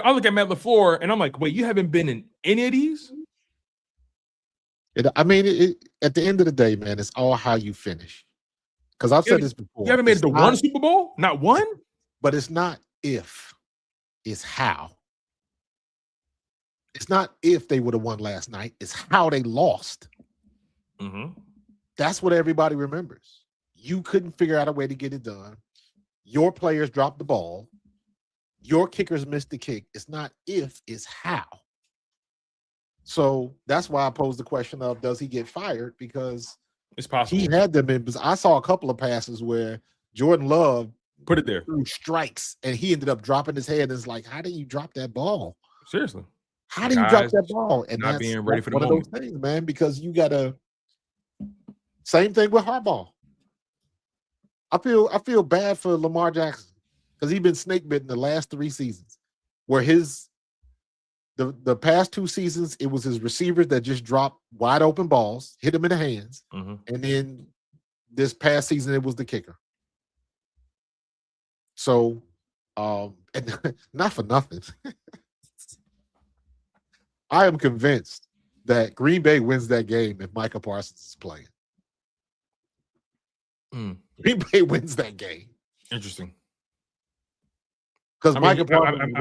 I look at Matt LaFleur and I'm like, wait, you haven't been in any of these? At the end of the day, man, it's all how you finish. Because I've said this before. You haven't made it to one Super Bowl? Not one? But it's not if, it's how. It's not if they would have won last night. It's how they lost. Mm-hmm. That's what everybody remembers. You couldn't figure out a way to get it done. Your players dropped the ball. Your kickers missed the kick. It's not if, it's how. So that's why I posed the question of, does he get fired? Because it's possible. He had them in. I saw a couple of passes where Jordan Love put it there through strikes, and he ended up dropping his head. It's like, how do you drop that ball? Seriously. How do you drop that ball? And not being ready for the moment. One of those things, man, because you got to. Same thing with Harbaugh. I feel bad for Lamar Jackson because he's been snake bitten the last 3 seasons, where the past 2 seasons it was his receivers that just dropped wide open balls, hit him in the hands, and then this past season it was the kicker. So, and not for nothing, I am convinced that Green Bay wins that game if Micah Parsons is playing. Green Bay wins that game. Interesting. Because Micah Parsons,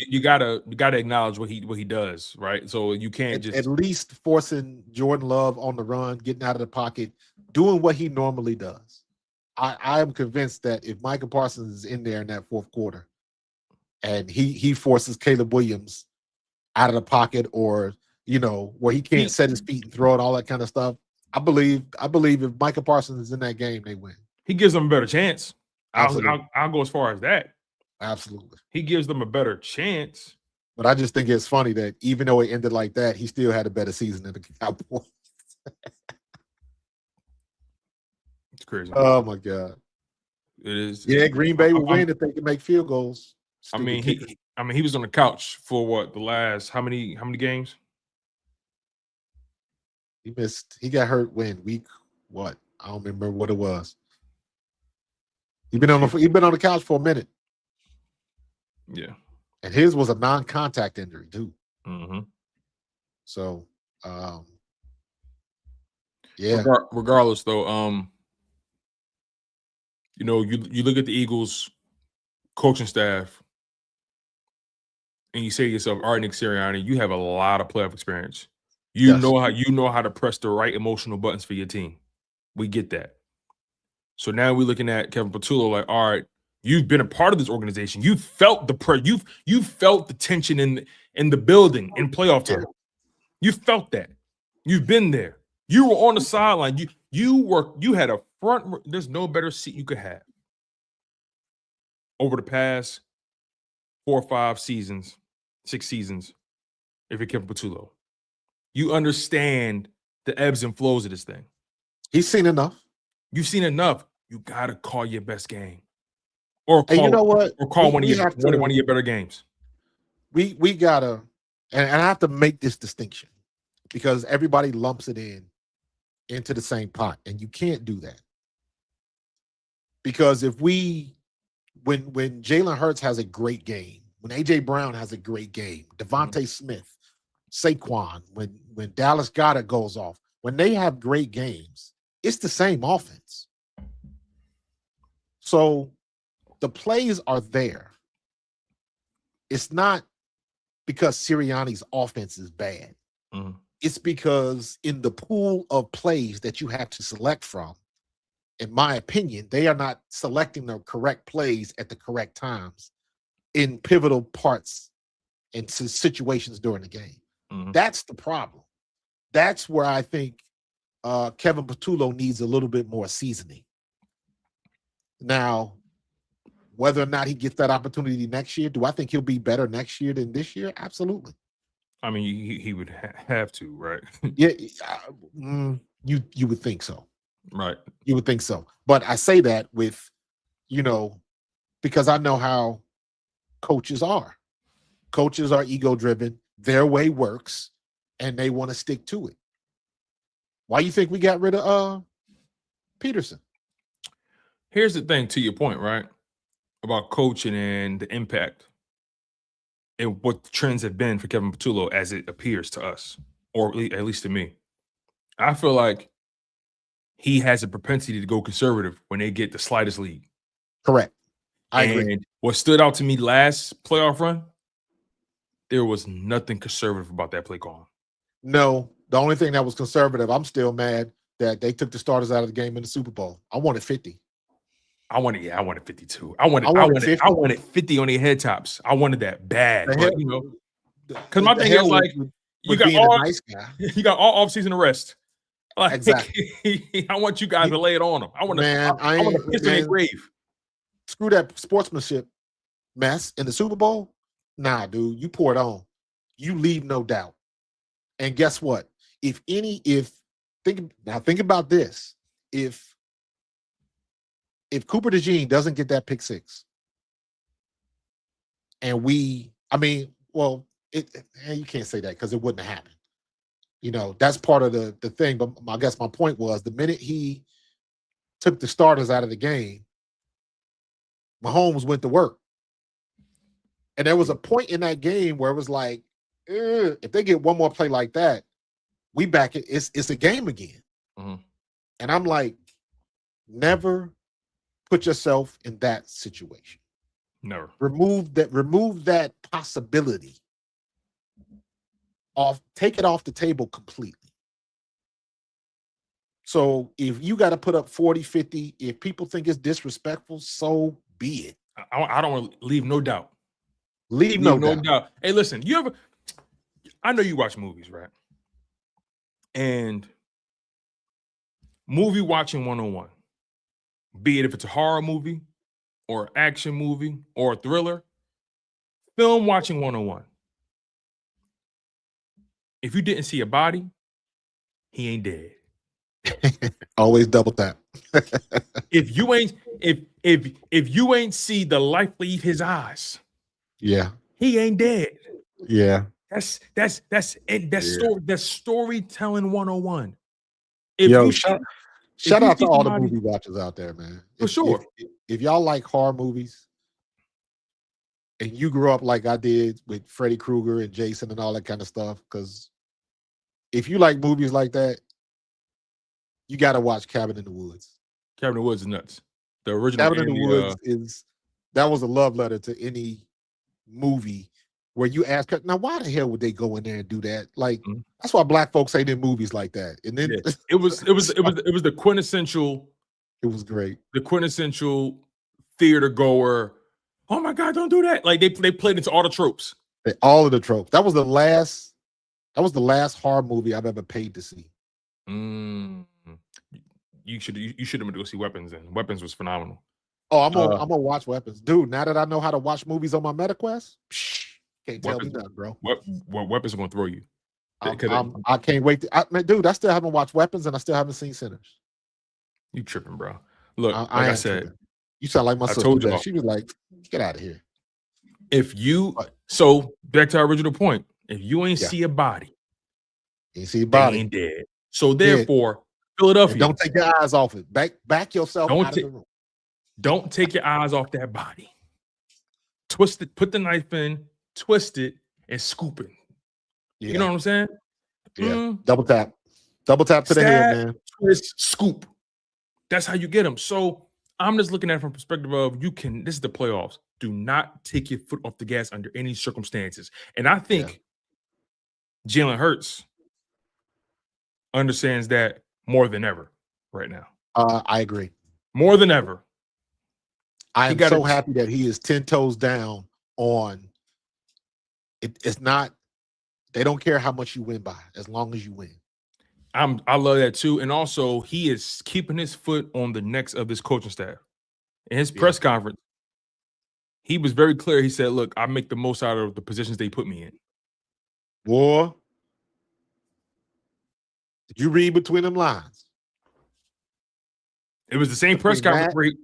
you gotta acknowledge what he does, right? So you can't just at least forcing Jordan Love on the run, getting out of the pocket, doing what he normally does. I am convinced that if Micah Parsons is in there in that 4th quarter, and he forces Caleb Williams out of the pocket, or where he can't set his feet and throw it, all that kind of stuff. I believe if Micah Parsons is in that game, they win. He gives them a better chance. I'll go as far as that. Absolutely. He gives them a better chance. But I just think it's funny that even though it ended like that, he still had a better season than the Cowboys. It's crazy. Oh, my God. It is. Yeah, Green Bay will win if they can make field goals. He was on the couch for what, the last how many games? He missed. He got hurt when week what? I don't remember what it was. He been on the couch for a minute. Yeah. And his was a non-contact injury too. Mm-hmm. So, yeah. Regardless, though, you know, you look at the Eagles coaching staff, and you say to yourself, "All right, Nick Sirianni, you have a lot of playoff experience. You know how to press the right emotional buttons for your team. We get that. So now we're looking at Kevin Patullo, like, all right, you've been a part of this organization. You felt the you felt the tension in the building in playoff time. You felt that. You've been there. You were on the sideline. You had a front. There's no better seat you could have over the past 4 or 5 seasons, 6 seasons. If you're Kevin Patullo, you understand the ebbs and flows of this thing. He's seen enough. You've seen enough. You gotta call your best game, or call, and you know what? Or call one of your better games. We gotta, and I have to make this distinction because everybody lumps it into the same pot, and you can't do that. Because when Jalen Hurts has a great game, when AJ Brown has a great game, Devontae Smith, Saquon, when Dallas Goedert goes off, when they have great games, it's the same offense. So the plays are there. It's not because Sirianni's offense is bad. Mm-hmm. It's because in the pool of plays that you have to select from, in my opinion, they are not selecting the correct plays at the correct times in pivotal parts and situations during the game. Mm-hmm. That's the problem. That's where I think Kevin Patullo needs a little bit more seasoning. Now, whether or not he gets that opportunity next year, do I think he'll be better next year than this year? Absolutely. I mean, he would have to, right? Yeah, you would think so. Right. You would think so. But I say that with, because I know how coaches are. Coaches are ego-driven. Their way works, and they want to stick to it. Why you think we got rid of Peterson? Here's the thing, to your point, right? About coaching and the impact and what the trends have been for Kevin Patullo as it appears to us, or at least to me. I feel like he has a propensity to go conservative when they get the slightest lead. Correct. I agree. And what stood out to me last playoff run, there was nothing conservative about that play call. No, the only thing that was conservative, I'm still mad that they took the starters out of the game in the Super Bowl. I wanted 50. I wanted 52. I wanted 50 on their head tops. I wanted that bad. But, because my thing is like, you got all offseason arrest. Like, exactly. I want you guys to lay it on them. I want to piss in their grave. Screw that sportsmanship mess in the Super Bowl. Nah, dude, you pour it on. You leave no doubt. And guess what? Think about this. If Cooper DeJean doesn't get that pick six, and you can't say that because it wouldn't have happened. That's part of the thing. But I guess my point was the minute he took the starters out of the game, Mahomes went to work. And there was a point in that game where it was like, if they get one more play like that, we back it. It's a game again. Mm-hmm. And I'm like, never put yourself in that situation. Never. Remove that possibility. Take it off the table completely. So if you got to put up 40, 50, if people think it's disrespectful, so be it. I don't want to leave no doubt. Leave no doubt. Hey, listen, I know you watch movies, right? And movie watching 101, be it if it's a horror movie or action movie or a thriller, film watching 101. If you didn't see a body, he ain't dead. Always double tap. if you ain't see the light leave his eyes, yeah, he ain't dead. Yeah. That's it. That's storytelling 101. Shout out to all the movie watchers out there, man. For sure. If y'all like horror movies and you grew up like I did with Freddy Krueger and Jason and all that kind of stuff, because if you like movies like that, you got to watch Cabin in the Woods. Cabin in the Woods is nuts. The original Cabin in the Woods that was a love letter to any movie where you ask, now why the hell would they go in there and do that? Like that's why black folks ain't in movies like that. And then it was the quintessential. It was great. The quintessential theater goer. Oh my God, don't do that! Like they played into all the tropes. All of the tropes. That was the last horror movie I've ever paid to see. You should have been to go see Weapons, and Weapons was phenomenal. Oh, I'm gonna watch Weapons, dude. Now that I know how to watch movies on my MetaQuest, can't tell me nothing, bro. Weapons are gonna throw you. I can't wait. Dude, I still haven't watched Weapons, and I still haven't seen Sinners. You tripping, bro? Look, like I said, tripping. You sound like my sister. Told you she was like, "Get out of here." So back to our original point, if you ain't see a body, you see a body, they ain't dead. So therefore, Philadelphia, and don't take your eyes off it. Back yourself out of the room. Don't take your eyes off that body. Twist it, put the knife in, twist it, and scoop it. Yeah. You know what I'm saying? Yeah. Double tap to the head, man. Twist, scoop. That's how you get them. So I'm just looking at it from the perspective of this is the playoffs. Do not take your foot off the gas under any circumstances. And I think Jalen Hurts understands that more than ever right now. I agree. More than ever. I am so happy that he is 10 toes down on it. It's not, they don't care how much you win by, as long as you win. I love that too. And also, he is keeping his foot on the necks of this coaching staff. In his press conference, he was very clear. He said, look, I make the most out of the positions they put me in. Boy, did you read between them lines? It was the same press conference.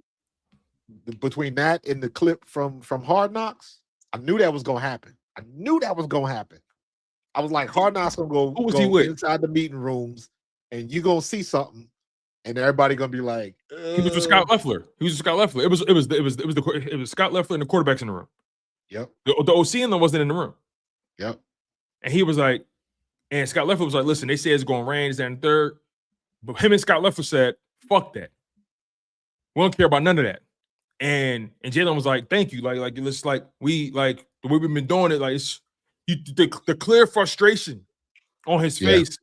Between that and the clip from Hard Knocks, I knew that was going to happen. I was like, Hard Knocks going to Who was he with? Inside the meeting rooms, and you're going to see something, and everybody going to be like, He was with Scott Leffler. It was Scott Leffler and the quarterbacks in the room. Yep. The OC in them wasn't in the room. Yep. And he was like, and Scott Leffler was like, listen, they say it's going to rain, it's in third. But him and Scott Leffler said, fuck that. We don't care about none of that. And Jalen was like, thank you. Like it's like the way we've been doing it, like it's the clear frustration on his face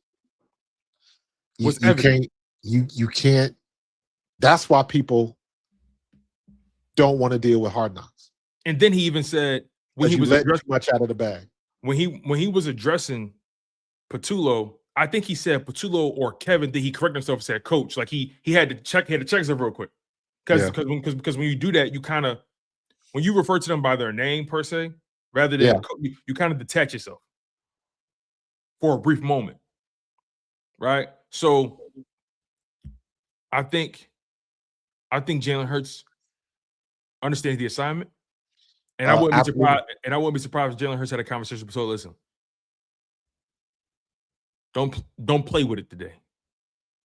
was evident. You can't. That's why people don't want to deal with Hard Knocks. And then he even said when he was letting too much out of the bag. When he was addressing Patullo, I think he said Patullo or Kevin. Did he correct himself and said coach? Like he had to check himself real quick. Because when you do that, you kind of, when you refer to them by their name per se, rather than you kind of detach yourself for a brief moment, right? So I think Jalen Hurts understands the assignment, and I wouldn't be surprised. And I wouldn't be surprised if Jalen Hurts had a conversation with listen, don't play with it today.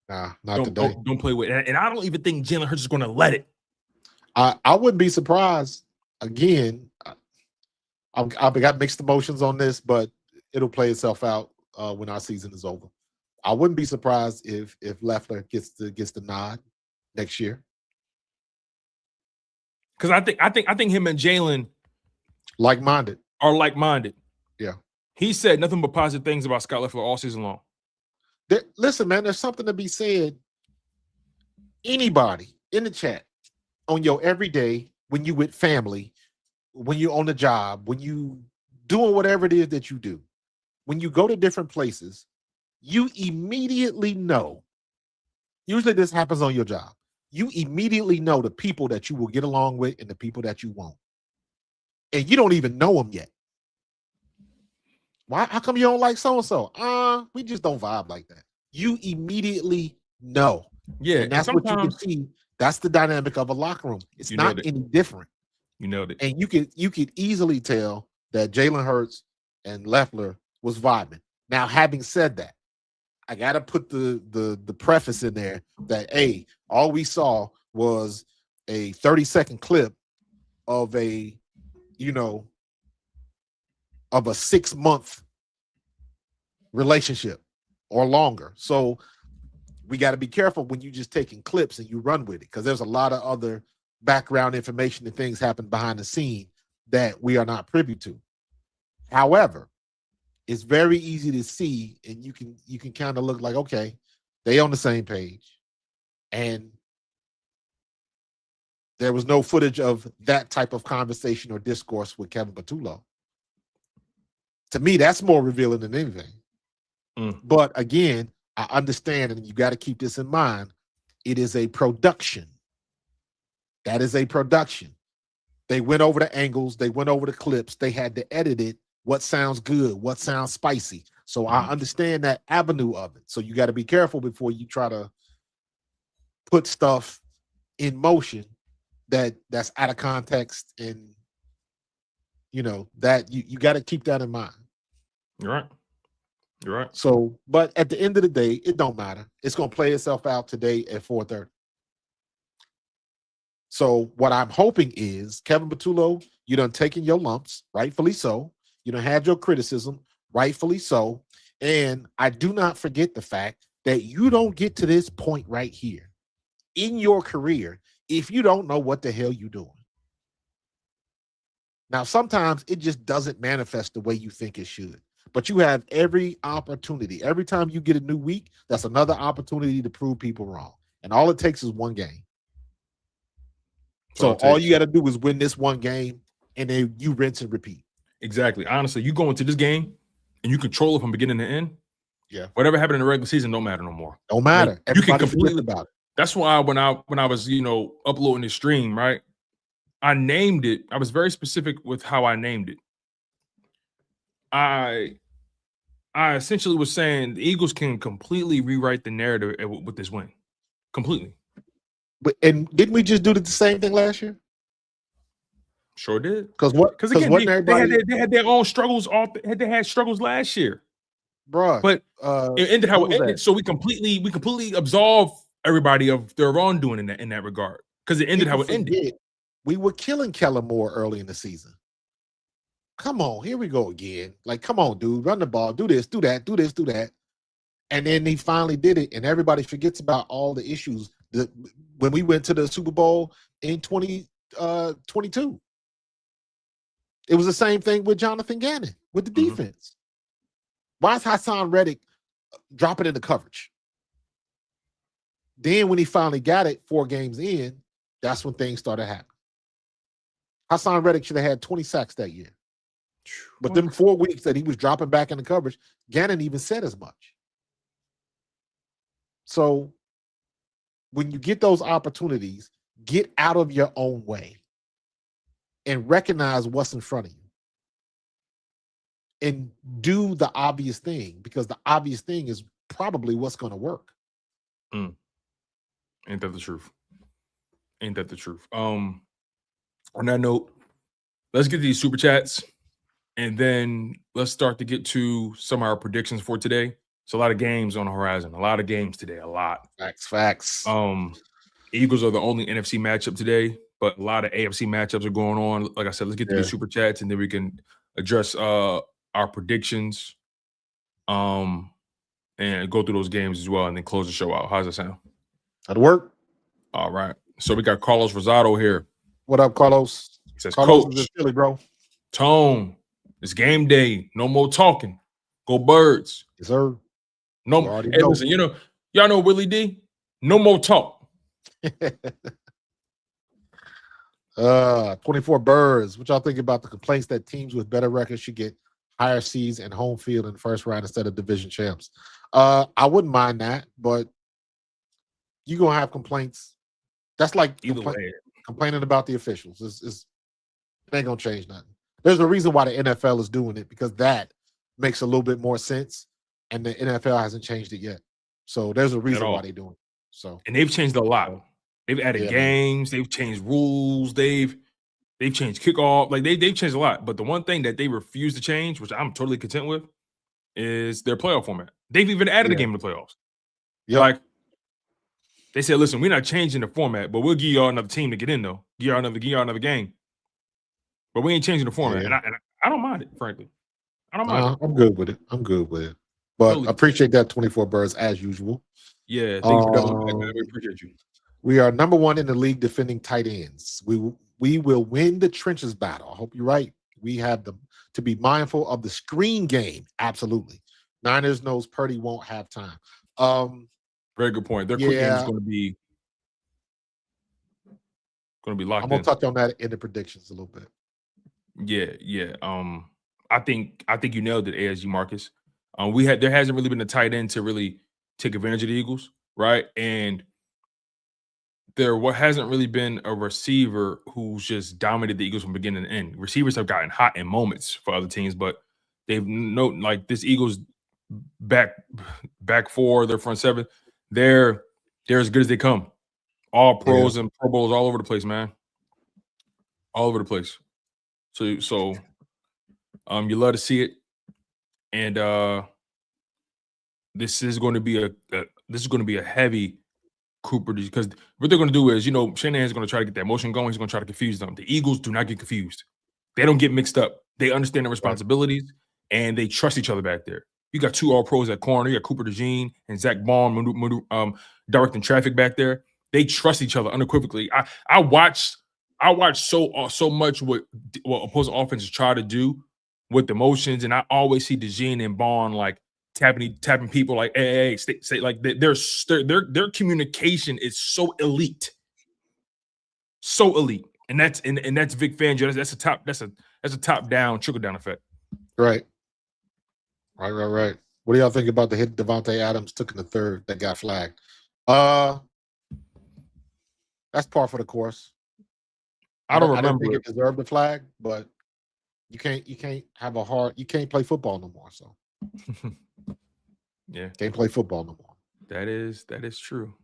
Nah, not today. Don't play with it. And I don't even think Jalen Hurts is going to let it. I wouldn't be surprised. Again, I've got mixed emotions on this, but it'll play itself out when our season is over. I wouldn't be surprised if Leffler gets the nod next year. Because I think him and Jalen are like-minded. Yeah. He said nothing but positive things about Scott Leffler all season long. Listen, man, there's something to be said. Anybody in the chat on your everyday, when you with family, when you're on the job, when you doing whatever it is that you do, when you go to different places, you immediately know. Usually this happens on your job. You immediately know the people that you will get along with and the people that you won't. And you don't even know them yet. Why? How come you don't like so-and-so? We just don't vibe like that. You immediately know. Yeah. And that's what you can see. That's the dynamic of a locker room. It's not any different. You know that. And you could easily tell that Jalen Hurts and Leffler was vibing. Now, having said that, I gotta put the preface in there that all we saw was a 30-second clip of a 6-month relationship or longer. So we got to be careful when you just taking clips and you run with it, because there's a lot of other background information and things happen behind the scene that we are not privy to. However, it's very easy to see, and you can kind of look like, okay, they on the same page, and there was no footage of that type of conversation or discourse with Kevin Patullo. To me, that's more revealing than anything. But again, I understand, and you got to keep this in mind. It is a production. That is a production. They went over the angles. They went over the clips. They had to edit it. What sounds good? What sounds spicy? So I understand that avenue of it. So you got to be careful before you try to put stuff in motion that's out of context, and that you got to keep that in mind. You're right. So, but at the end of the day, it don't matter. It's going to play itself out today at 4:30. So what I'm hoping is, Kevin Patullo, you done taken your lumps, rightfully so. You done had your criticism, rightfully so. And I do not forget the fact that you don't get to this point right here in your career if you don't know what the hell you're doing. Now, sometimes it just doesn't manifest the way you think it should. But you have every opportunity. Every time you get a new week, that's another opportunity to prove people wrong. And all it takes is one game. So all you got to do is win this one game, and then you rinse and repeat. Exactly. Honestly, you go into this game and you control it from beginning to end. Yeah. Whatever happened in the regular season don't matter no more. Don't matter. Like, you can completely about it. That's why when I was uploading this stream, right, I named it. I was very specific with how I named it. I essentially was saying the Eagles can completely rewrite the narrative with this win. Completely. And didn't we just do the same thing last year? Sure did. Because again, they had their own struggles. They had struggles last year, bro. But it ended how it ended. So we completely absolved everybody of their wrongdoing in that regard, because it ended how it ended. We were killing Kellen Moore early in the season. Come on, here we go again. Like, come on, dude, run the ball, do this, do that, do this, do that. And then he finally did it, and everybody forgets about all the issues that when we went to the Super Bowl in 2022. It was the same thing with Jonathan Gannon with the defense. Why is Hassan Reddick dropping into coverage? Then when he finally got it 4 games in, that's when things started happening. Hassan Reddick should have had 20 sacks that year. But them 4 weeks that he was dropping back into coverage, Gannon even said as much. So when you get those opportunities, get out of your own way and recognize what's in front of you. And do the obvious thing, because the obvious thing is probably what's going to work. Ain't that the truth? Ain't that the truth? On that note, let's get to these super chats, and then let's start to get to some of our predictions for today. It's a lot of games on the horizon. A lot of games today. A lot. Facts. Eagles are the only NFC matchup today, but a lot of AFC matchups are going on. Like I said, let's get to the super chats, and then we can address our predictions, and go through those games as well, and then close the show out. How's that sound? That'll work. All right. So we got Carlos Rosado here. What up, Carlos? He says, Carlos Coach, is in Philly, bro. Tone, it's game day. No more talking. Go Birds. Yes, sir. No, hey, listen, y'all know Willie D. No more talk. 24 Birds. What y'all think about the complaints that teams with better records should get higher seeds and home field in the first round instead of division champs? I wouldn't mind that, but you're gonna have complaints. That's like complaining about the officials. It ain't gonna change nothing. There's a reason why the NFL is doing it, because that makes a little bit more sense, and the NFL hasn't changed it yet. So there's a reason why they're doing it. So, and they've changed a lot. They've added games. They've changed rules. They've changed kickoff. Like they've changed a lot. But the one thing that they refuse to change, which I'm totally content with, is their playoff format. They've even added a game in the playoffs. Yep. Like they said, listen, we're not changing the format, but we'll give y'all another team to get in though. Give y'all another game. But we ain't changing the format. Yeah. And I don't mind it, frankly. I don't mind it. I'm good with it. But Totally. appreciate that 24 birds as usual. Yeah, thank you for doubling back, man. We appreciate you. We are number 1 in the league defending tight ends. We will win the trenches battle. I hope you're right. We have to be mindful of the screen game. Absolutely. Niners knows Purdy won't have time. Very good point. Their quick game is going to be locked in. I'm gonna touch on that in the predictions a little bit. Yeah. I think you nailed it, ASG Marcus. There hasn't really been a tight end to really take advantage of the Eagles, right? And there hasn't really been a receiver who's just dominated the Eagles from beginning to end. Receivers have gotten hot in moments for other teams, but they've like this Eagles back four, their front seven, they're as good as they come. All pros and Pro Bowls all over the place, man. All over the place. So you love to see it. And this is going to be a heavy Cooper, because what they're going to do is, Shanahan's going to try to get that motion going. He's going to try to confuse them. The Eagles do not get confused. They don't get mixed up. They understand their responsibilities, and they trust each other back there. You got 2 All-Pros at corner. You got Cooper DeJean and Zach Baun directing traffic back there. They trust each other unequivocally. I watched so much what opposing offenses try to do with the motions, and I always see DeJean and Baun like tapping people like, hey, stay, like their communication is so elite, and that's Vic Fangio. That's a top down trickle down effect. Right. What do y'all think about the hit Devontae Adams took in the third that got flagged? That's par for the course. I don't remember. I didn't think it deserved the flag, but you can't play football no more. So yeah, can't play football no more. That is true.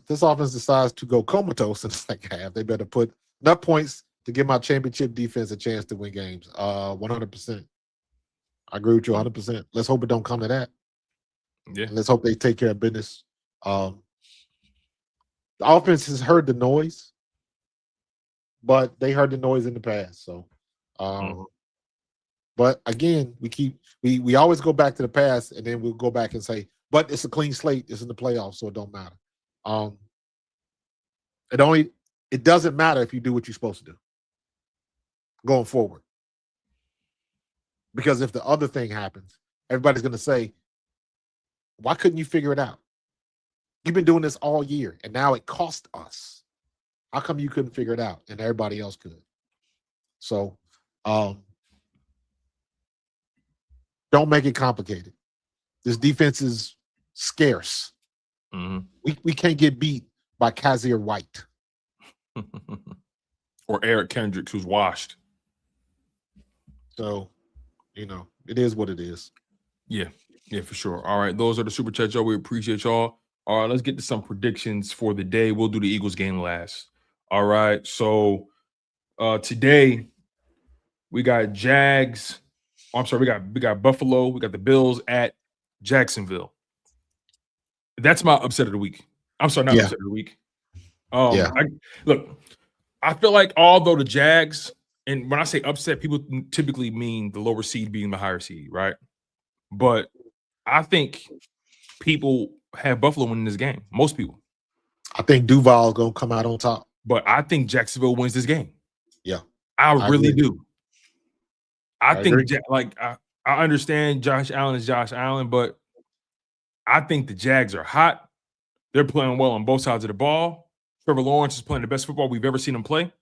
This offense decides to go comatose in the second half. They better put enough points to give my championship defense a chance to win games. 100%. I agree with you 100%. Let's hope it don't come to that. Yeah. And let's hope they take care of business. The offense has heard the noise, but they heard the noise in the past. So, but again, we always go back to the past, and then we'll go back and say, but it's a clean slate. It's in the playoffs, so it don't matter. It doesn't matter if you do what you're supposed to do going forward. Because if the other thing happens, everybody's going to say, why couldn't you figure it out? You've been doing this all year, and now it cost us. How come you couldn't figure it out and everybody else could? So don't make it complicated. This defense is scarce. Mm-hmm. We can't get beat by Kazir White. Or Eric Kendricks, who's washed. So, it is what it is. Yeah, for sure. All right, those are the Super Chats, y'all. We appreciate y'all. All right, let's get to some predictions for the day. We'll do the Eagles game last. All right, so today we got Jags. Oh, I'm sorry, we got Buffalo. We got the Bills at Jacksonville. That's my upset of the week. I'm sorry, not upset of the week. I feel like although the Jags, and when I say upset, people typically mean the lower seed being the higher seed, right? But I think people have Buffalo winning this game. Most people. I think Duval's going to come out on top. But I think Jacksonville wins this game. Yeah. I really agree. do. I think, I understand Josh Allen is Josh Allen, but I think the Jags are hot. They're playing well on both sides of the ball. Trevor Lawrence is playing the best football we've ever seen him play.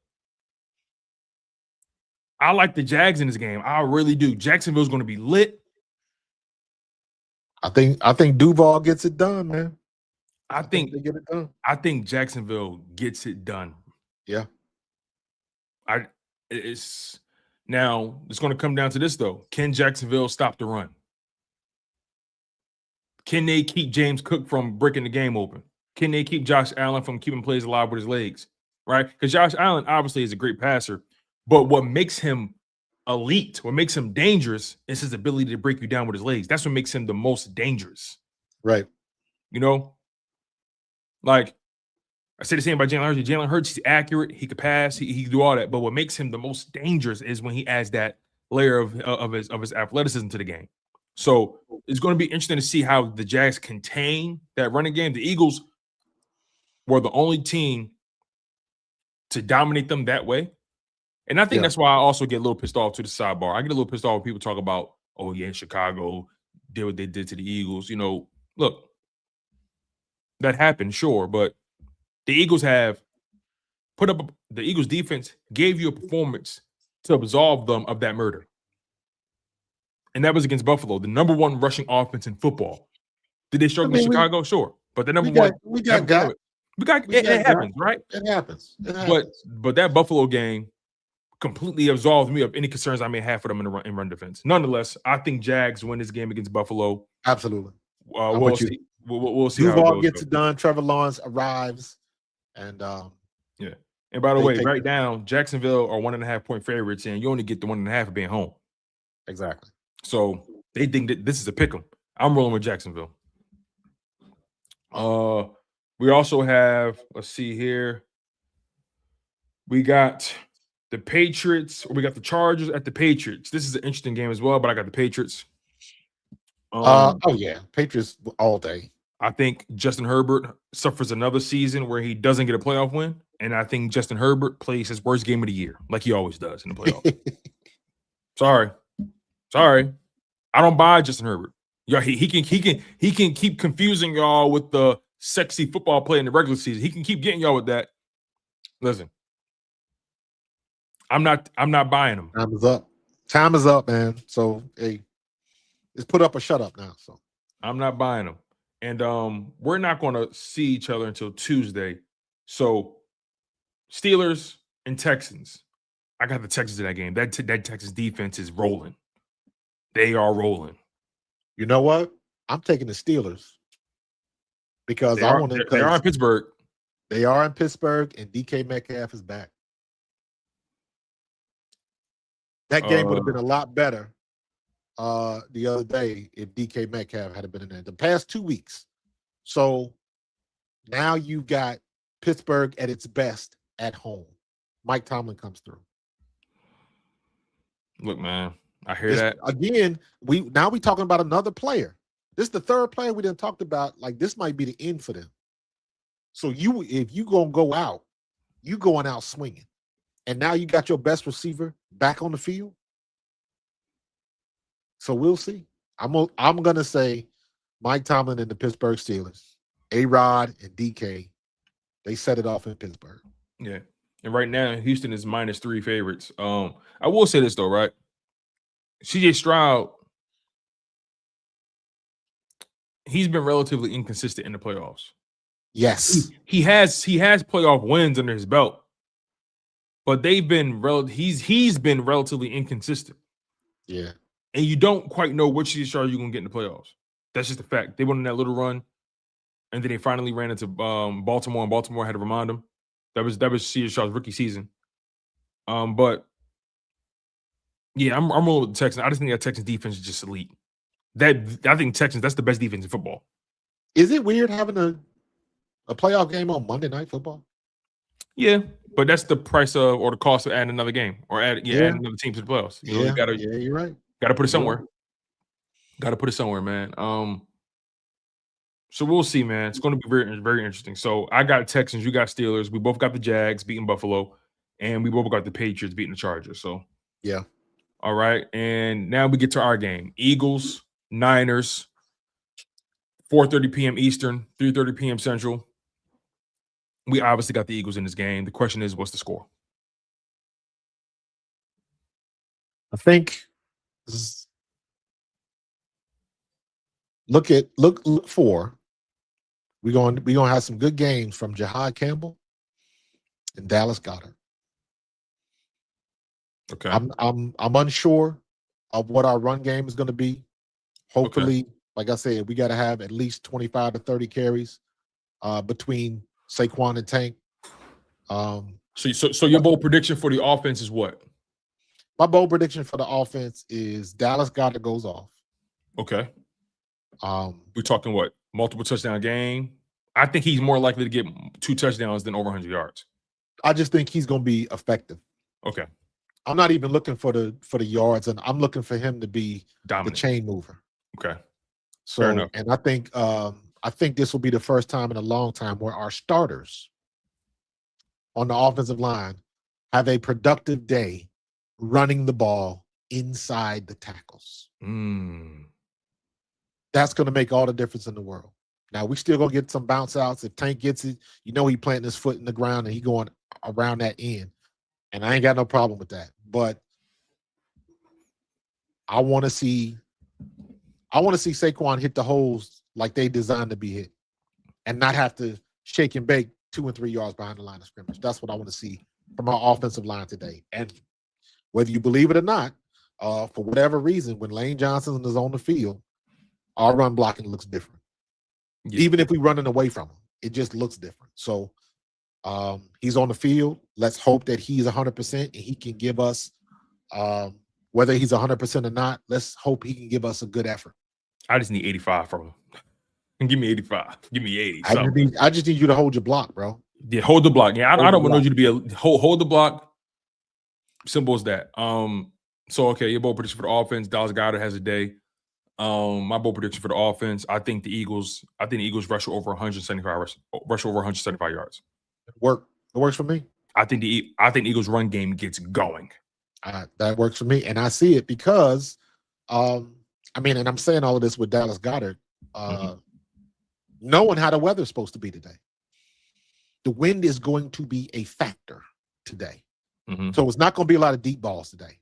I like the Jags in this game. I really do. Jacksonville's going to be lit. I think Duval gets it done, man. I think they get it done. I think Jacksonville gets it done. Yeah. It's going to come down to this though. Can Jacksonville stop the run? Can they keep James Cook from breaking the game open? Can they keep Josh Allen from keeping plays alive with his legs? Right? Because Josh Allen obviously is a great passer, but what makes him elite, what makes him dangerous is his ability to break you down with his legs. That's what makes him the most dangerous. Right. You know, like I say the same about Jalen Hurts. Jalen Hurts, he's accurate. He could pass. He can do all that. But what makes him the most dangerous is when he adds that layer of his athleticism to the game. So it's going to be interesting to see how the Jags contain that running game. The Eagles were the only team to dominate them that way. And I think that's why I also get a little pissed off to the sidebar. I get a little pissed off when people talk about, oh, yeah, Chicago did what they did to the Eagles. You know, look, that happened, sure. But the Eagles have put up – the Eagles defense gave you a performance to absolve them of that murder. And that was against Buffalo, the number one rushing offense in football. Did they struggle in Chicago? Sure. But the number one – it happens, right? It happens. But that Buffalo game completely absolved me of any concerns I may have for them in run defense. Nonetheless, I think Jags win this game against Buffalo. Absolutely. We'll see. We'll see how it goes. Gets it done. Trevor Lawrence arrives, and yeah. And by the way, right now, Jacksonville are 1.5-point favorites, and you only get the 1.5 for being home. Exactly. So they think that this is a pick 'em. I'm rolling with Jacksonville. We also have, let's see here. We got the Patriots, or we got the Chargers at the Patriots. This is an interesting game as well, but I got the Patriots. Patriots all day. I think Justin Herbert suffers another season where he doesn't get a playoff win, and I think Justin Herbert plays his worst game of the year, like he always does in the playoffs. Sorry, I don't buy Justin Herbert. Yeah, he can keep confusing y'all with the sexy football play in the regular season. He can keep getting y'all with that. Listen, I'm not buying him. Time is up, man. So hey, it's put up or shut up now. So I'm not buying him. And we're not going to see each other until Tuesday. So Steelers and Texans. I got the Texans in that game. That Texas defense is rolling. They are rolling. You know what? I'm taking the Steelers because they are in Pittsburgh. They are in Pittsburgh, and DK Metcalf is back. That game would have been a lot better the other day if DK Metcalf had been in there the past 2 weeks. So now you've got Pittsburgh at its best at home. Mike Tomlin comes through. Look, man, I hear that. Again, we talking about another player. This is the third player we done talked about. Like, this might be the end for them. So if you gonna go out, you going out swinging. And now you got your best receiver back on the field. So we'll see. I'm gonna say Mike Tomlin and the Pittsburgh Steelers, A-Rod and DK, they set it off in Pittsburgh. Yeah. And right now, Houston is -3 favorites. I will say this though, right? CJ Stroud, he's been relatively inconsistent in the playoffs. Yes. He has playoff wins under his belt. But they've been he's been relatively inconsistent. Yeah. And you don't quite know which CJ Stroud you're gonna get in the playoffs. That's just a fact. They went on that little run, and then they finally ran into Baltimore, and Baltimore had to remind them. That was CJ Stroud's rookie season. But yeah, I'm rolling with the Texans. I just think that Texans defense is just elite. I think Texans, that's the best defense in football. Is it weird having a playoff game on Monday Night Football? Yeah, but that's the price of or the cost of adding another game or add another team to the playoffs. You know, you're right. Got to put it somewhere. Got to put it somewhere, man. So we'll see, man. It's going to be very, very interesting. So I got Texans, you got Steelers. We both got the Jags beating Buffalo, and we both got the Patriots beating the Chargers. So yeah. All right, and now we get to our game: Eagles, Niners, 4:30 p.m. Eastern, 3:30 p.m. Central. We obviously got the Eagles in this game. The question is, what's the score? I think look for we're gonna have some good games from Jahad Campbell and Dallas Goedert. Okay. I'm unsure of what our run game is going to be. Hopefully, like I said, we got to have at least 25 to 30 carries between Saquon and Tank. So your bold prediction for the offense is what? My bold prediction for the offense is Dallas Goedert goes off. Okay. We're talking what? Multiple touchdown game? I think he's more likely to get 2 touchdowns than over 100 yards. I just think he's going to be effective. Okay. I'm not even looking for the yards, and I'm looking for him to be dominant, the chain mover. Okay. So, fair enough. And I think this will be the first time in a long time where our starters on the offensive line have a productive day running the ball inside the tackles. That's going to make all the difference in the world. Now, we still going to get some bounce outs. If Tank gets it, he planting his foot in the ground and he going around that end. And I ain't got no problem with that. But I want to see Saquon hit the holes like they designed to be hit and not have to shake and bake 2 and 3 yards behind the line of scrimmage. That's what I want to see from our offensive line today. And whether you believe it or not, for whatever reason, when Lane Johnson is on the field, our run blocking looks different. Yeah. Even if we're running away from him, it just looks different. So he's on the field. Let's hope that he's 100% and he can give us, whether he's 100% or not, let's hope he can give us a good effort. I just need 85 from him. Give me 85. Give me 80. I just need you to hold your block, bro. Yeah, hold the block. Yeah, I don't want you to be hold the block. Simple as that. So okay, your bold prediction for the offense. Dallas Goedert has a day. My bold prediction for the offense. I think the Eagles rush over 175 yards. It works for me. I think the Eagles run game gets going. That works for me, and I see it because, and I'm saying all of this with Dallas Goedert. Knowing how the weather's supposed to be today, the wind is going to be a factor today. So it's not going to be a lot of deep balls today.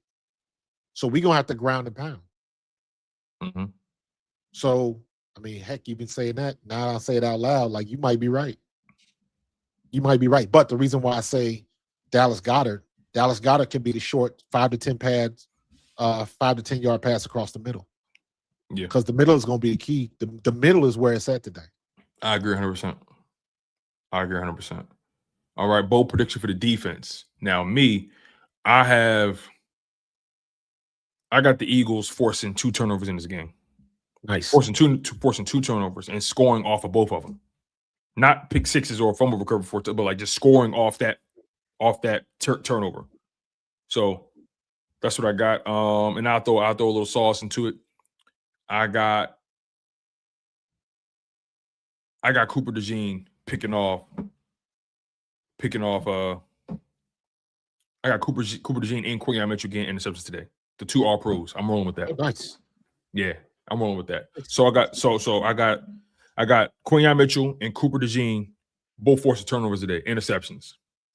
So we're going to have to ground and pound. So, heck, you've been saying that. Now I'll say it out loud. Like, you might be right. But the reason why I say Dallas Goedert can be the short 5 to 10 pads, 5 to 10 yard pass across the middle. Yeah. Because the middle is going to be the key. The middle is where it's at today. I agree 100%. All right, bold prediction for the defense. Now, I got the Eagles forcing 2 turnovers in this game. Nice. Forcing two turnovers and scoring off of both of them. Not pick sixes or fumble recovery for, but like just scoring off that turnover. So that's what I got. And I'll throw a little sauce into it. I got Cooper DeJean picking off. I got Cooper DeJean and Quinyon Mitchell getting interceptions today. The 2 All Pros. I'm rolling with that. Oh, nice. Yeah, I'm rolling with that. So I got Quinyon Mitchell and Cooper DeJean both forcing turnovers today, interceptions.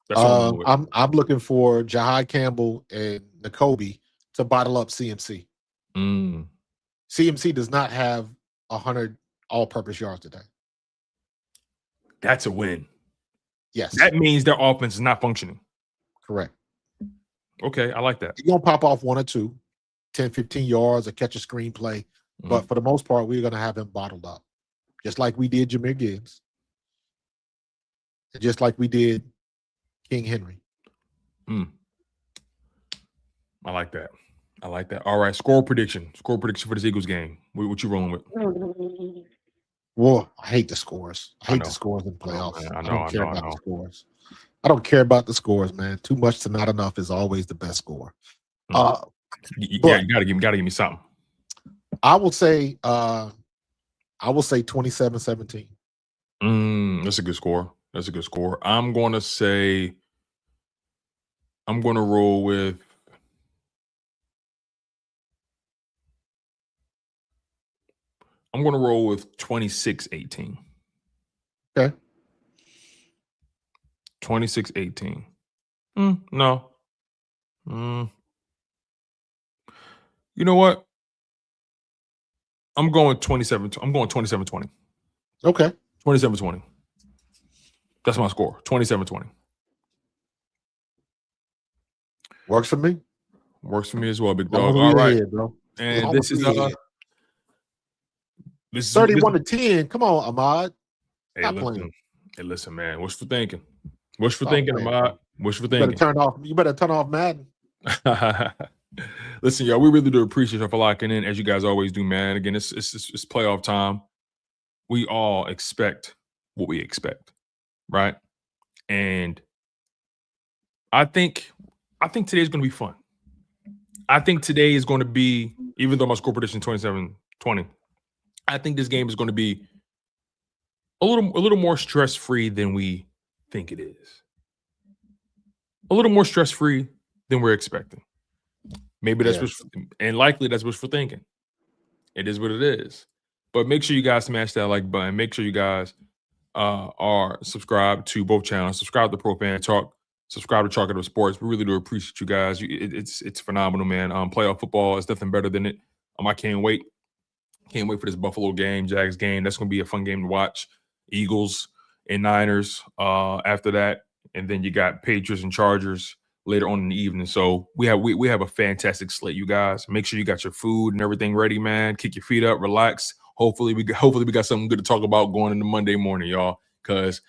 That's all I'm looking for Jahai Campbell and Nakobe to bottle up CMC. CMC does not have 100 all-purpose yards today. That's a win. Yes. That means their offense is not functioning. Correct. Okay, I like that. You're going to pop off 1 or 2, 10, 15 yards, or catch a screenplay. But for the most part, we're going to have him bottled up. Just like we did Jahmyr Gibbs. And just like we did King Henry. I like that. All right, score prediction for this Eagles game. What you rolling with? Whoa, I hate the scores. I hate the scores in the playoffs. I don't care about the scores. I don't care about the scores, man. Too much to not enough is always the best score. You gotta give me something. I will say 27-17. That's a good score. I'm gonna roll with 26-18. Okay. 26-18. No. You know what? I'm going 27-20. Okay. 27-20. That's my score. 27-20. Works for me. Works for me as well, big dog. All right, bro. And this is 31-10. Come on, Ahmad. Stop playing. Hey, listen, man. What's for thinking? Ahmad? What's for thinking? You better turn off Madden. Listen, y'all, we really do appreciate y'all for locking in, as you guys always do, man. Again, it's playoff time. We all expect what we expect, right? And I think today's going to be fun. I think today is going to be, even though my score prediction 27-20, I think this game is going to be a little more stress-free than we think it is. A little more stress-free than we're expecting. Maybe that's and likely that's what we're thinking. It is what it is. But make sure you guys smash that like button. Make sure you guys are subscribed to both channels. Subscribe to Pro Fan Talk. Subscribe to Chalk It Up Sports. We really do appreciate you guys. It's phenomenal, man. Playoff football is nothing better than it. I can't wait. Can't wait for this Buffalo game, Jags game. That's going to be a fun game to watch. Eagles and Niners after that. And then you got Patriots and Chargers later on in the evening. So we have a fantastic slate, you guys. Make sure you got your food and everything ready, man. Kick your feet up, relax. Hopefully we got something good to talk about going into Monday morning, y'all, because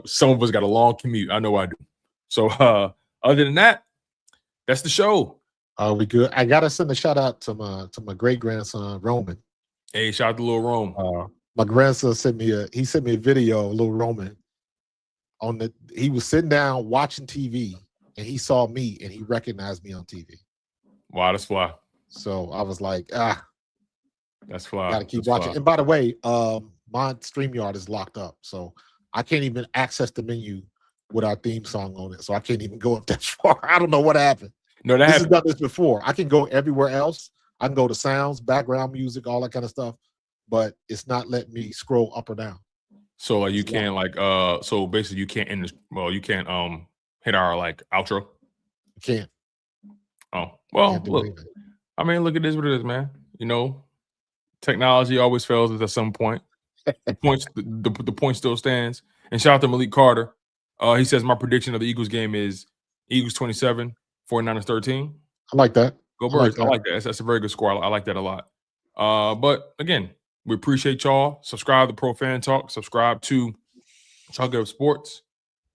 some of us got a long commute. I know I do. So other than that, that's the show. We good. I gotta send a shout out to my great grandson Roman. Hey, shout out to little Rome. My grandson sent me a video of little Roman he was sitting down watching TV and he saw me and he recognized me on TV. Wow, that's fly. So I was like, that's fly. Gotta keep watching. Fly. And by the way, my StreamYard is locked up, so I can't even access the menu with our theme song on it. So I can't even go up that far. I don't know what happened. No, that happened. Done this before. I can go everywhere else. I can go to sounds, background music, all that kind of stuff, but it's not letting me scroll up or down. So like you can't so basically you can't you can't hit our like outro. You can't. Oh well, look. I mean, look, it is what it is, man. You know, technology always fails us at some point. The point still stands. And shout out to Malik Carter. He says my prediction of the Eagles game is Eagles 27, 49ers 13. I like that. Go Birds. I like that. That's a very good score. I like that a lot. But again, we appreciate y'all. Subscribe to Pro Fan Talk. Subscribe to Chalk It Up Sports.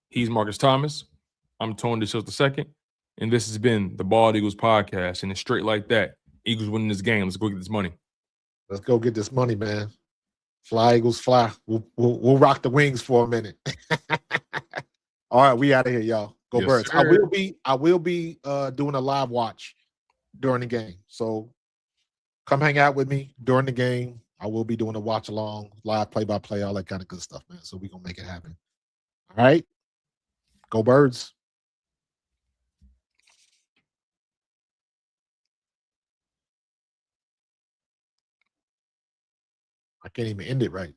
He's Markus Thomas. I'm Tony DeShields II. And this has been the Bald Eagles podcast. And it's straight like that. Eagles winning this game. Let's go get this money. Let's go get this money, man. Fly, Eagles, fly. We'll rock the wings for a minute. All right, we out of here, y'all. Go Birds. Sir. I will be doing a live watch during the game. So come hang out with me during the game. I will be doing a watch along, live play-by-play, all that kind of good stuff, man. So we're going to make it happen. All right? Go Birds. I can't even end it right.